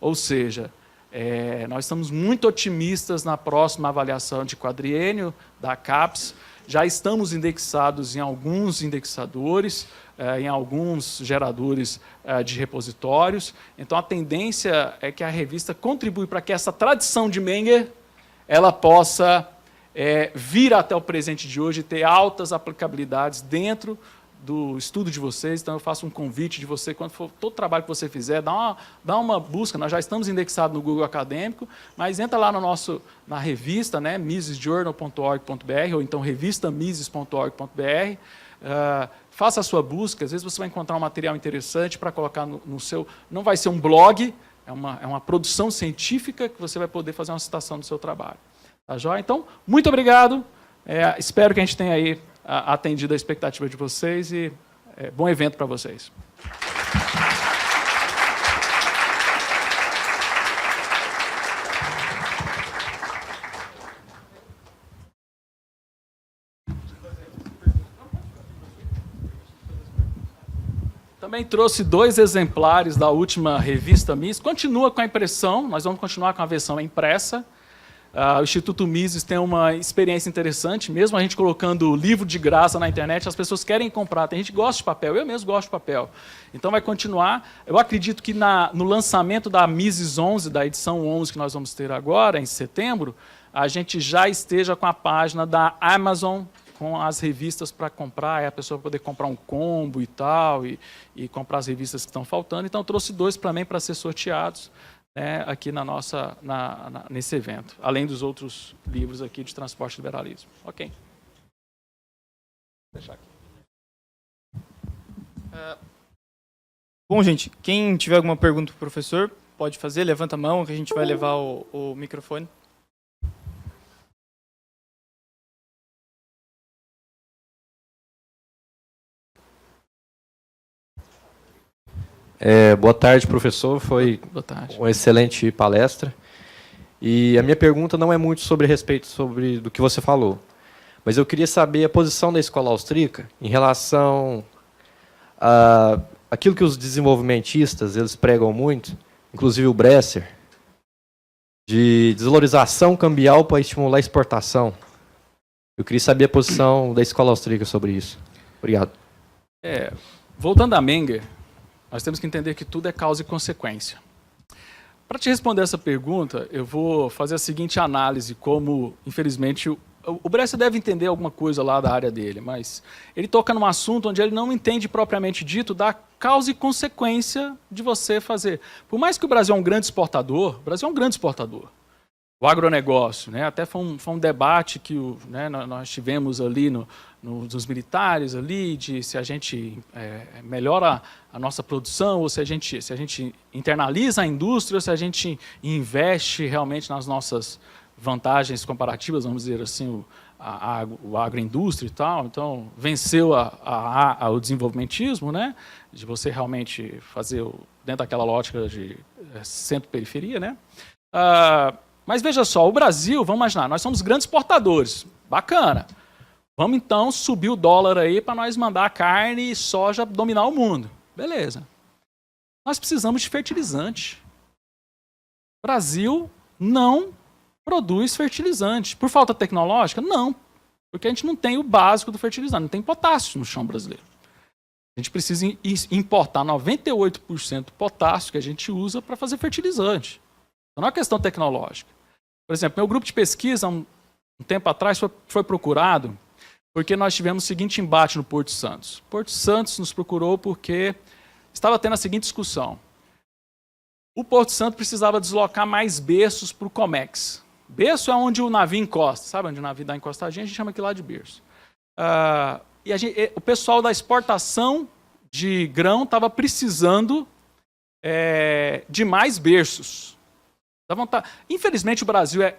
Ou seja, nós estamos muito otimistas na próxima avaliação de quadriênio da CAPES. Já estamos indexados em alguns indexadores, em alguns geradores de repositórios. Então, a tendência é que a revista contribui para que essa tradição de Menger ela possa vir até o presente de hoje e ter altas aplicabilidades dentro do estudo de vocês. Então, eu faço um convite de você, quando for todo trabalho que você fizer, dá uma busca. Nós já estamos indexados no Google Acadêmico, mas entra lá na revista, né, misesjournal.org.br, ou então revistamises.org.br, faça a sua busca. Às vezes você vai encontrar um material interessante para colocar no seu... Não vai ser um blog, é uma produção científica que você vai poder fazer uma citação do seu trabalho. Tá joia? Então, muito obrigado. Espero que a gente tenha aí atendido a expectativa de vocês e bom evento para vocês. Também trouxe 2 exemplares da última revista Mises. Continua com a impressão, nós vamos continuar com a versão impressa. O Instituto Mises tem uma experiência interessante, mesmo a gente colocando livro de graça na internet, as pessoas querem comprar. Tem gente que gosta de papel, eu mesmo gosto de papel. Então vai continuar. Eu acredito que no lançamento da Mises 11, da edição 11 que nós vamos ter agora, em setembro, a gente já esteja com a página da Amazon, com as revistas para comprar, aí a pessoa vai poder comprar um combo e tal, e comprar as revistas que estão faltando. Então eu trouxe 2 também para ser sorteados, né, aqui nesse evento, além dos outros livros aqui de transporte e liberalismo. Ok. Vou deixar aqui. Bom, gente, quem tiver alguma pergunta para o professor, pode fazer, levanta a mão que a gente vai levar o microfone. Boa tarde, professor. Foi uma excelente palestra. E a minha pergunta não é muito sobre do que você falou, mas eu queria saber a posição da escola austríaca em relação a aquilo que os desenvolvimentistas eles pregam muito, inclusive o Bresser, de desvalorização cambial para estimular a exportação. Eu queria saber a posição da escola austríaca sobre isso. Obrigado. Voltando a Menger, nós temos que entender que tudo é causa e consequência. Para te responder essa pergunta, eu vou fazer a seguinte análise, como, infelizmente, o Bresser deve entender alguma coisa lá da área dele, mas ele toca num assunto onde ele não entende propriamente dito da causa e consequência de você fazer. Por mais que o Brasil é um grande exportador, o Brasil é um grande exportador. O agronegócio, né? Até foi um debate que nós tivemos ali nos militares, ali, de se a gente melhora a nossa produção, ou se a gente internaliza a indústria, ou se a gente investe realmente nas nossas vantagens comparativas, vamos dizer assim, o agroindústria e tal. Então, venceu o desenvolvimentismo, né? De você realmente fazer dentro daquela lógica de centro-periferia, né? Mas veja só, o Brasil, vamos imaginar, nós somos grandes exportadores, bacana. Vamos então subir o dólar aí para nós mandar carne e soja dominar o mundo. Beleza. Nós precisamos de fertilizante. O Brasil não produz fertilizante. Por falta tecnológica? Não. Porque a gente não tem o básico do fertilizante, não tem potássio no chão brasileiro. A gente precisa importar 98% do potássio que a gente usa para fazer fertilizante. Então, não é uma questão tecnológica. Por exemplo, meu grupo de pesquisa, um tempo atrás, foi procurado porque nós tivemos o seguinte embate no Porto Santos. Porto Santos nos procurou porque estava tendo a seguinte discussão. O Porto Santo precisava deslocar mais berços para o Comex. Berço é onde o navio encosta. Sabe onde o navio dá encostadinha? A gente chama aquilo lá de berço. O pessoal da exportação de grão estava precisando de mais berços. Infelizmente,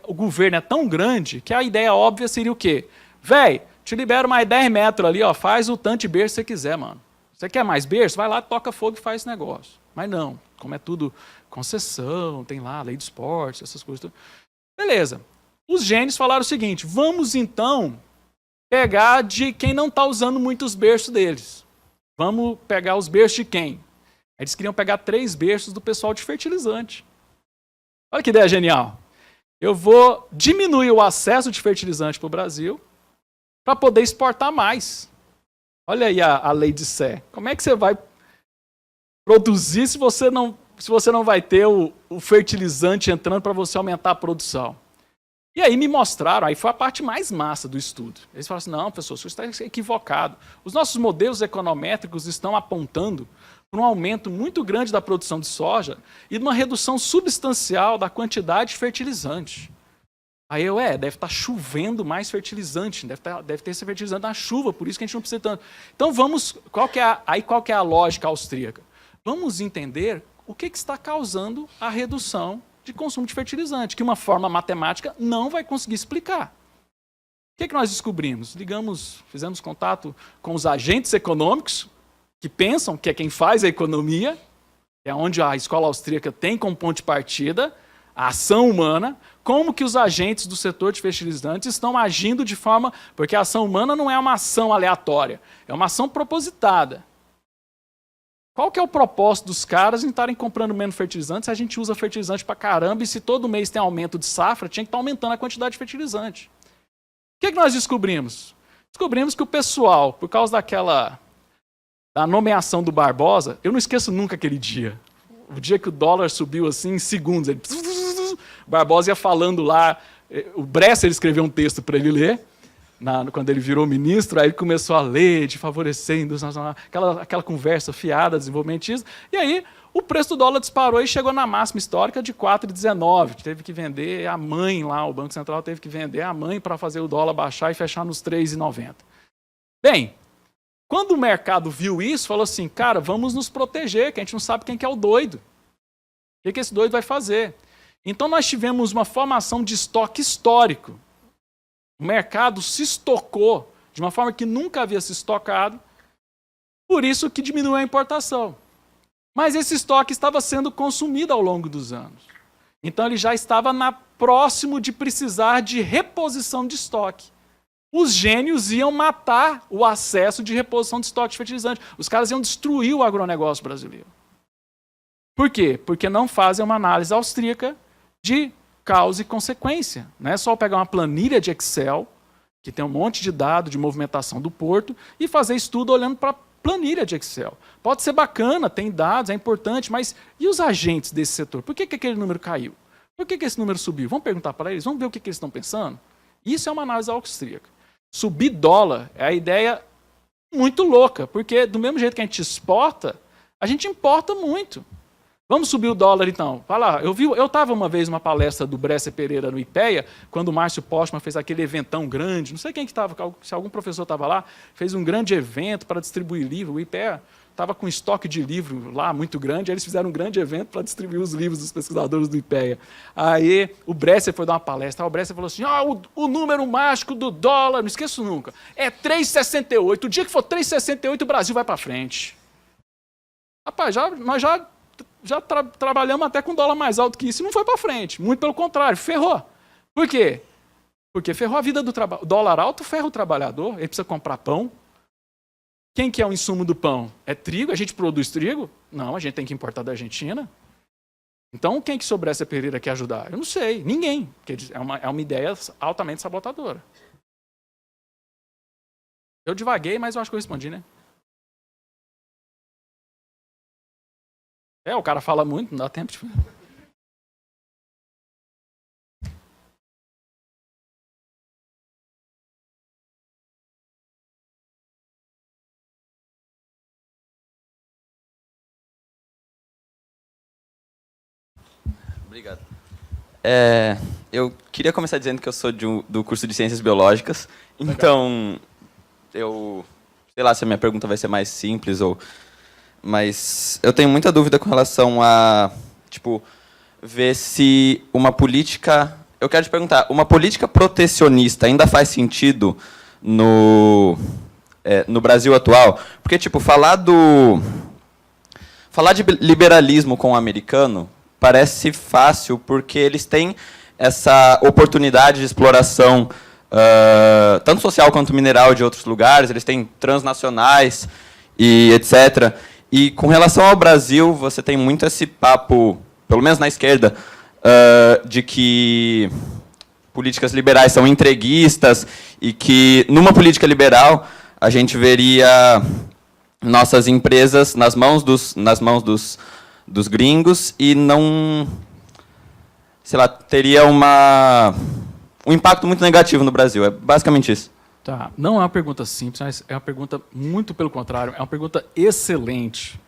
o governo é tão grande que a ideia óbvia seria o quê? Véi, te libero mais 10 metros ali, ó, faz o tanto de berço que você quiser, mano. Você quer mais berço? Vai lá, toca fogo e faz esse negócio. Mas não, como é tudo concessão, tem lá a lei do esporte, essas coisas. Tudo. Beleza. Os gênios falaram o seguinte, vamos então pegar de quem não está usando muitos berços deles. Vamos pegar os berços de quem? Eles queriam pegar 3 berços do pessoal de fertilizante. Olha que ideia genial. Eu vou diminuir o acesso de fertilizante para o Brasil para poder exportar mais. Olha aí a lei de Sé. Como é que você vai produzir se você não vai ter o fertilizante entrando para você aumentar a produção? E aí me mostraram, aí foi a parte mais massa do estudo. Eles falaram assim, não, professor, você está equivocado. Os nossos modelos econométricos estão apontando para um aumento muito grande da produção de soja e de uma redução substancial da quantidade de fertilizante. Aí deve estar chovendo mais fertilizante, deve ter esse fertilizante na chuva, por isso que a gente não precisa tanto. Então qual que é a lógica austríaca? Vamos entender o que está causando a redução de consumo de fertilizante, que uma forma matemática não vai conseguir explicar. O que nós descobrimos? Fizemos contato com os agentes econômicos, que pensam que é quem faz a economia, é onde a escola austríaca tem como ponto de partida a ação humana, como que os agentes do setor de fertilizantes estão agindo de forma... Porque a ação humana não é uma ação aleatória, é uma ação propositada. Qual que é o propósito dos caras em estarem comprando menos fertilizante se a gente usa fertilizante pra caramba e se todo mês tem aumento de safra, tinha que estar aumentando a quantidade de fertilizante. O que nós descobrimos? Descobrimos que o pessoal, por causa da nomeação do Barbosa, eu não esqueço nunca aquele dia. O dia que o dólar subiu assim em segundos. O Barbosa ia falando lá, o Bresser escreveu um texto para ele ler, quando ele virou ministro, aí ele começou a ler, de favorecer a indústria nacional, aquela conversa fiada, desenvolvimentista, e aí o preço do dólar disparou e chegou na máxima histórica de 4,19. Teve que vender a mãe lá, o Banco Central teve que vender a mãe para fazer o dólar baixar e fechar nos 3,90. Bem, quando o mercado viu isso, falou assim, cara, vamos nos proteger, que a gente não sabe quem que é o doido. O que esse doido vai fazer? Então nós tivemos uma formação de estoque histórico. O mercado se estocou de uma forma que nunca havia se estocado, por isso que diminuiu a importação. Mas esse estoque estava sendo consumido ao longo dos anos. Então ele já estava próximo de precisar de reposição de estoque. Os gênios iam matar o acesso de reposição de estoque de fertilizante. Os caras iam destruir o agronegócio brasileiro. Por quê? Porque não fazem uma análise austríaca de causa e consequência. Não é só pegar uma planilha de Excel, que tem um monte de dados de movimentação do porto, e fazer estudo olhando para a planilha de Excel. Pode ser bacana, tem dados, é importante, mas e os agentes desse setor? Por que aquele número caiu? Por que esse número subiu? Vamos perguntar para eles, vamos ver o que eles estão pensando? Isso é uma análise austríaca. Subir dólar é a ideia muito louca, porque do mesmo jeito que a gente exporta, a gente importa muito. Vamos subir o dólar, então. Vai lá, eu estava uma vez numa palestra do Bresser Pereira no IPEA, quando o Márcio Postman fez aquele eventão grande, não sei quem que estava, se algum professor estava lá, fez um grande evento para distribuir livro. O IPEA estava com um estoque de livro lá muito grande, aí eles fizeram um grande evento para distribuir os livros dos pesquisadores do IPEA. Aí o Bresser foi dar uma palestra, o Bresser falou assim, o número mágico do dólar, não esqueço nunca, é 3,68. O dia que for 3,68, o Brasil vai para frente. Rapaz, nós já trabalhamos até com dólar mais alto que isso e não foi para frente. Muito pelo contrário, ferrou. Por quê? Porque ferrou a vida do trabalhador. O dólar alto ferra o trabalhador, ele precisa comprar pão. Quem que é o insumo do pão? É trigo? A gente produz trigo? Não, a gente tem que importar da Argentina. Então, quem que sobre essa Pereira quer ajudar? Eu não sei, ninguém. Porque é uma ideia altamente sabotadora. Eu divaguei, mas eu acho que eu respondi, né? O cara fala muito, não dá tempo de... Obrigado. Eu queria começar dizendo que eu sou do curso de Ciências Biológicas, então sei lá se a minha pergunta vai ser mais simples, mas eu tenho muita dúvida com relação a, tipo, ver se uma política... Eu quero te perguntar, uma política protecionista ainda faz sentido no Brasil atual? Porque, tipo, falar de liberalismo com o americano parece fácil, porque eles têm essa oportunidade de exploração, tanto social quanto mineral, de outros lugares, eles têm transnacionais e etc. E com relação ao Brasil, você tem muito esse papo, pelo menos na esquerda, de que políticas liberais são entreguistas e que, numa política liberal, a gente veria nossas empresas nas mãos dos gringos e não, sei lá, teria um impacto muito negativo no Brasil. É basicamente isso. Tá. Não é uma pergunta simples, mas é uma pergunta muito pelo contrário, é uma pergunta excelente.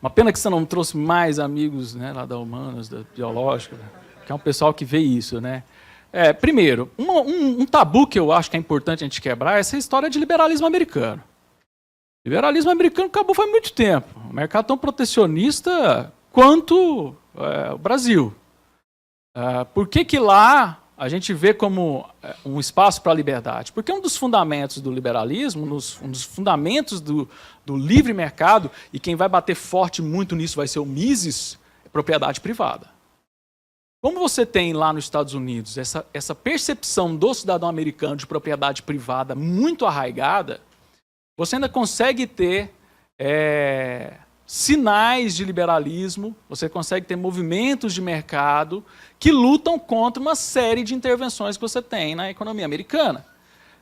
Uma pena que você não trouxe mais amigos, né, lá da Humanas, da Biológica, que é um pessoal que vê isso, né? Primeiro, um tabu que eu acho que é importante a gente quebrar é essa história de liberalismo americano. Liberalismo americano acabou faz muito tempo. O mercado tão protecionista quanto o Brasil. Por que lá a gente vê como um espaço para a liberdade? Porque um dos fundamentos do liberalismo, um dos fundamentos do livre mercado, e quem vai bater forte muito nisso vai ser o Mises, é propriedade privada. Como você tem lá nos Estados Unidos essa percepção do cidadão americano de propriedade privada muito arraigada, você ainda consegue ter sinais de liberalismo, você consegue ter movimentos de mercado que lutam contra uma série de intervenções que você tem na economia americana.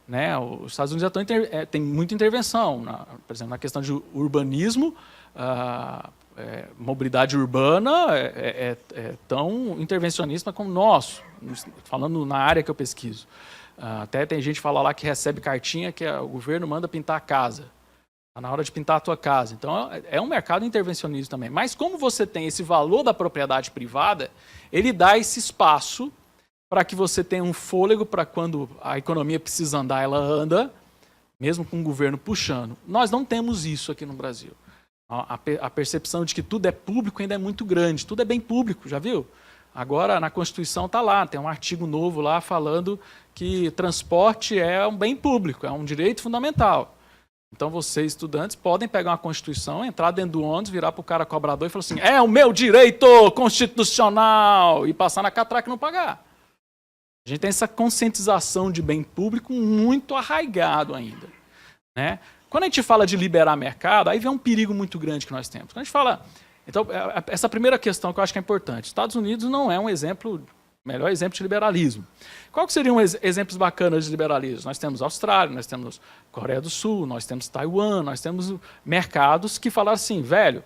Né? Os Estados Unidos já tem muita intervenção, por exemplo, na questão de urbanismo, mobilidade urbana é tão intervencionista como nós, falando na área que eu pesquiso. Até tem gente que fala lá que recebe cartinha que o governo manda pintar a casa. Está na hora de pintar a tua casa. Então, é um mercado intervencionista também. Mas como você tem esse valor da propriedade privada, ele dá esse espaço para que você tenha um fôlego para quando a economia precisa andar, ela anda, mesmo com o governo puxando. Nós não temos isso aqui no Brasil. A percepção de que tudo é público ainda é muito grande. Tudo é bem público, já viu? Agora, na Constituição está lá, tem um artigo novo lá falando que transporte é um bem público, é um direito fundamental. Então, vocês, estudantes, podem pegar uma Constituição, entrar dentro do ônibus, virar para o cara cobrador e falar assim, é o meu direito constitucional, e passar na catraca e não pagar. A gente tem essa conscientização de bem público muito arraigado ainda. Né? Quando a gente fala de liberar mercado, aí vem um perigo muito grande que nós temos. Quando a gente fala... Então, essa primeira questão que eu acho que é importante. Estados Unidos não é um melhor exemplo de liberalismo. Qual que seriam exemplos bacanas de liberalismo? Nós temos Austrália, nós temos Coreia do Sul, nós temos Taiwan, nós temos mercados que falaram assim, velho,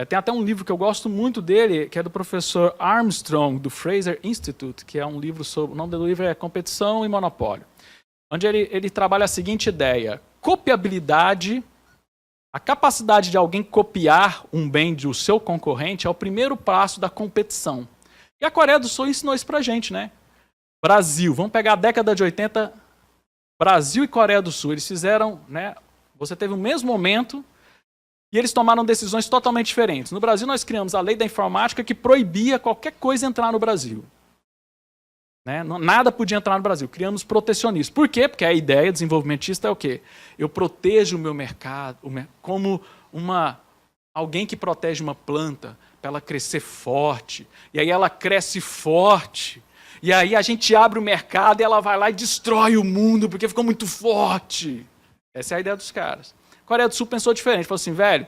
tem até um livro que eu gosto muito dele, que é do professor Armstrong, do Fraser Institute, que é um livro sobre... O nome do livro é Competição e Monopólio, onde ele trabalha a seguinte ideia: copiabilidade. A capacidade de alguém copiar um bem do seu concorrente é o primeiro passo da competição. E a Coreia do Sul ensinou isso pra gente, né? Brasil, vamos pegar a década de 80, Brasil e Coreia do Sul, eles fizeram, né? Você teve o mesmo momento e eles tomaram decisões totalmente diferentes. No Brasil, nós criamos a lei da informática que proibia qualquer coisa entrar no Brasil. Né? Nada podia entrar no Brasil. Criamos protecionismo. Por quê? Porque a ideia desenvolvimentista é o quê? Eu protejo o meu mercado como alguém que protege uma planta para ela crescer forte. E aí ela cresce forte. E aí a gente abre o mercado e ela vai lá e destrói o mundo porque ficou muito forte. Essa é a ideia dos caras. A Coreia do Sul pensou diferente. Falou assim, velho,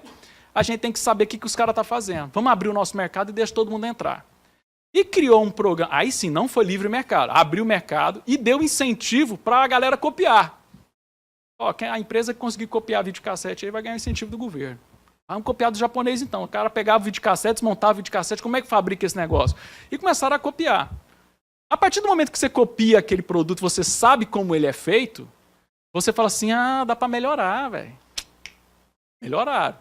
a gente tem que saber o que os caras estão fazendo. Vamos abrir o nosso mercado e deixa todo mundo entrar. E criou um programa, aí sim, não foi livre mercado, abriu o mercado e deu incentivo para a galera copiar. A empresa que conseguir copiar videocassete aí vai ganhar incentivo do governo. Vamos copiar do japonês então. O cara pegava o videocassete, desmontava o videocassete, como é que fabrica esse negócio? E começaram a copiar. A partir do momento que você copia aquele produto, você sabe como ele é feito, você fala assim, dá para melhorar, velho. Melhoraram.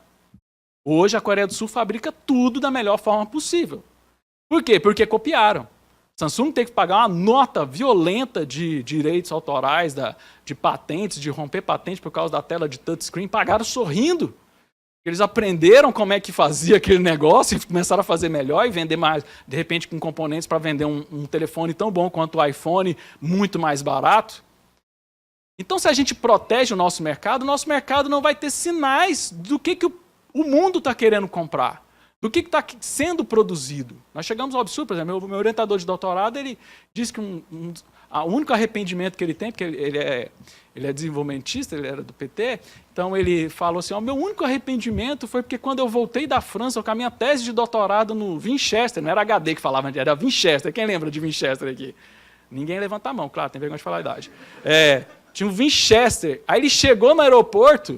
Hoje a Coreia do Sul fabrica tudo da melhor forma possível. Por quê? Porque copiaram. Samsung teve que pagar uma nota violenta de direitos autorais, de patentes, de romper patente por causa da tela de touchscreen. Pagaram sorrindo. Eles aprenderam como é que fazia aquele negócio e começaram a fazer melhor e vender mais, de repente, com componentes para vender um telefone tão bom quanto o iPhone, muito mais barato. Então, se a gente protege o nosso mercado não vai ter sinais do que o mundo está querendo comprar. Do que está sendo produzido. Nós chegamos ao absurdo, por exemplo, meu orientador de doutorado, ele disse que o único arrependimento que ele tem, porque ele é desenvolvimentista, ele era do PT, então ele falou assim, o meu único arrependimento foi porque quando eu voltei da França com a minha tese de doutorado no Winchester, não era HD que falava, era Winchester, quem lembra de Winchester aqui? Ninguém levanta a mão, claro, tem vergonha de falar a idade. Tinha um Winchester, aí ele chegou no aeroporto,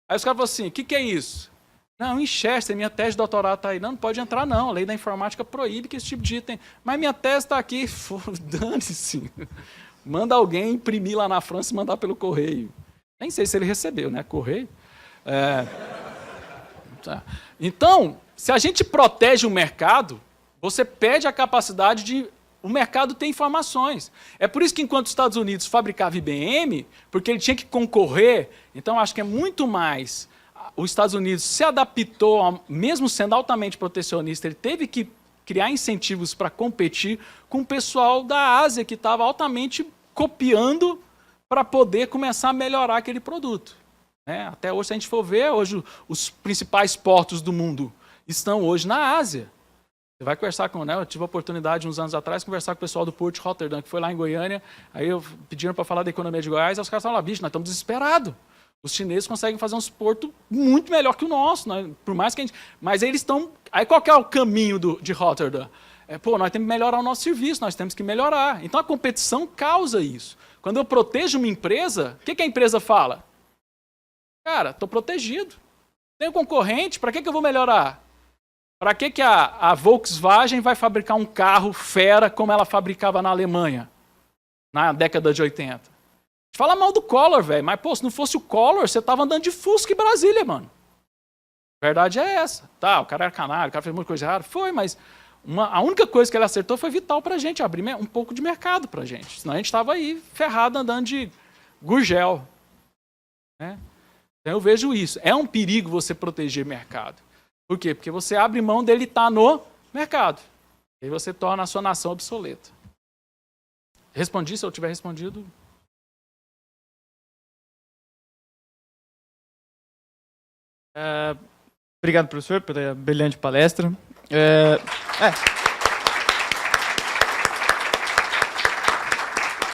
aí os caras falaram assim, o que é isso? Não, Winchester, minha tese de doutorado está aí. Não pode entrar não, a lei da informática proíbe que esse tipo de item... Mas minha tese está aqui, dane-se. Manda alguém imprimir lá na França e mandar pelo correio. Nem sei se ele recebeu, né? Correio. Então, se a gente protege o mercado, você perde a capacidade de... O mercado ter informações. É por isso que enquanto os Estados Unidos fabricava IBM, porque ele tinha que concorrer, então acho que é muito mais... Os Estados Unidos se adaptou, mesmo sendo altamente protecionista, ele teve que criar incentivos para competir com o pessoal da Ásia, que estava altamente copiando para poder começar a melhorar aquele produto. Até hoje, se a gente for ver, hoje os principais portos do mundo estão hoje na Ásia. Você vai conversar com... Eu tive a oportunidade, uns anos atrás, de conversar com o pessoal do Porto de Rotterdam, que foi lá em Goiânia, aí pediram para falar da economia de Goiás, aí os caras falaram, bicho, nós estamos desesperados. Os chineses conseguem fazer um porto muito melhor que o nosso, né? Por mais que a gente... Mas eles estão... Aí qual que é o caminho de Rotterdam? Nós temos que melhorar o nosso serviço, nós temos que melhorar. Então a competição causa isso. Quando eu protejo uma empresa, o que a empresa fala? Cara, estou protegido. Tenho concorrente, para que eu vou melhorar? Para que a Volkswagen vai fabricar um carro fera como ela fabricava na Alemanha, na década de 80? Fala mal do Collor, velho, mas, pô, se não fosse o Collor, você tava andando de Fusca em Brasília, mano. A verdade é essa. Tá, o cara era canário, o cara fez muita coisa errada. Foi, mas a única coisa que ele acertou foi vital pra gente, abrir um pouco de mercado pra gente. Senão a gente tava aí ferrado andando de Gurgel. Então eu vejo isso. É um perigo você proteger mercado. Por quê? Porque você abre mão dele estar no mercado. E aí você torna a sua nação obsoleta. Respondi, se eu tiver respondido... Obrigado, professor, pela brilhante palestra.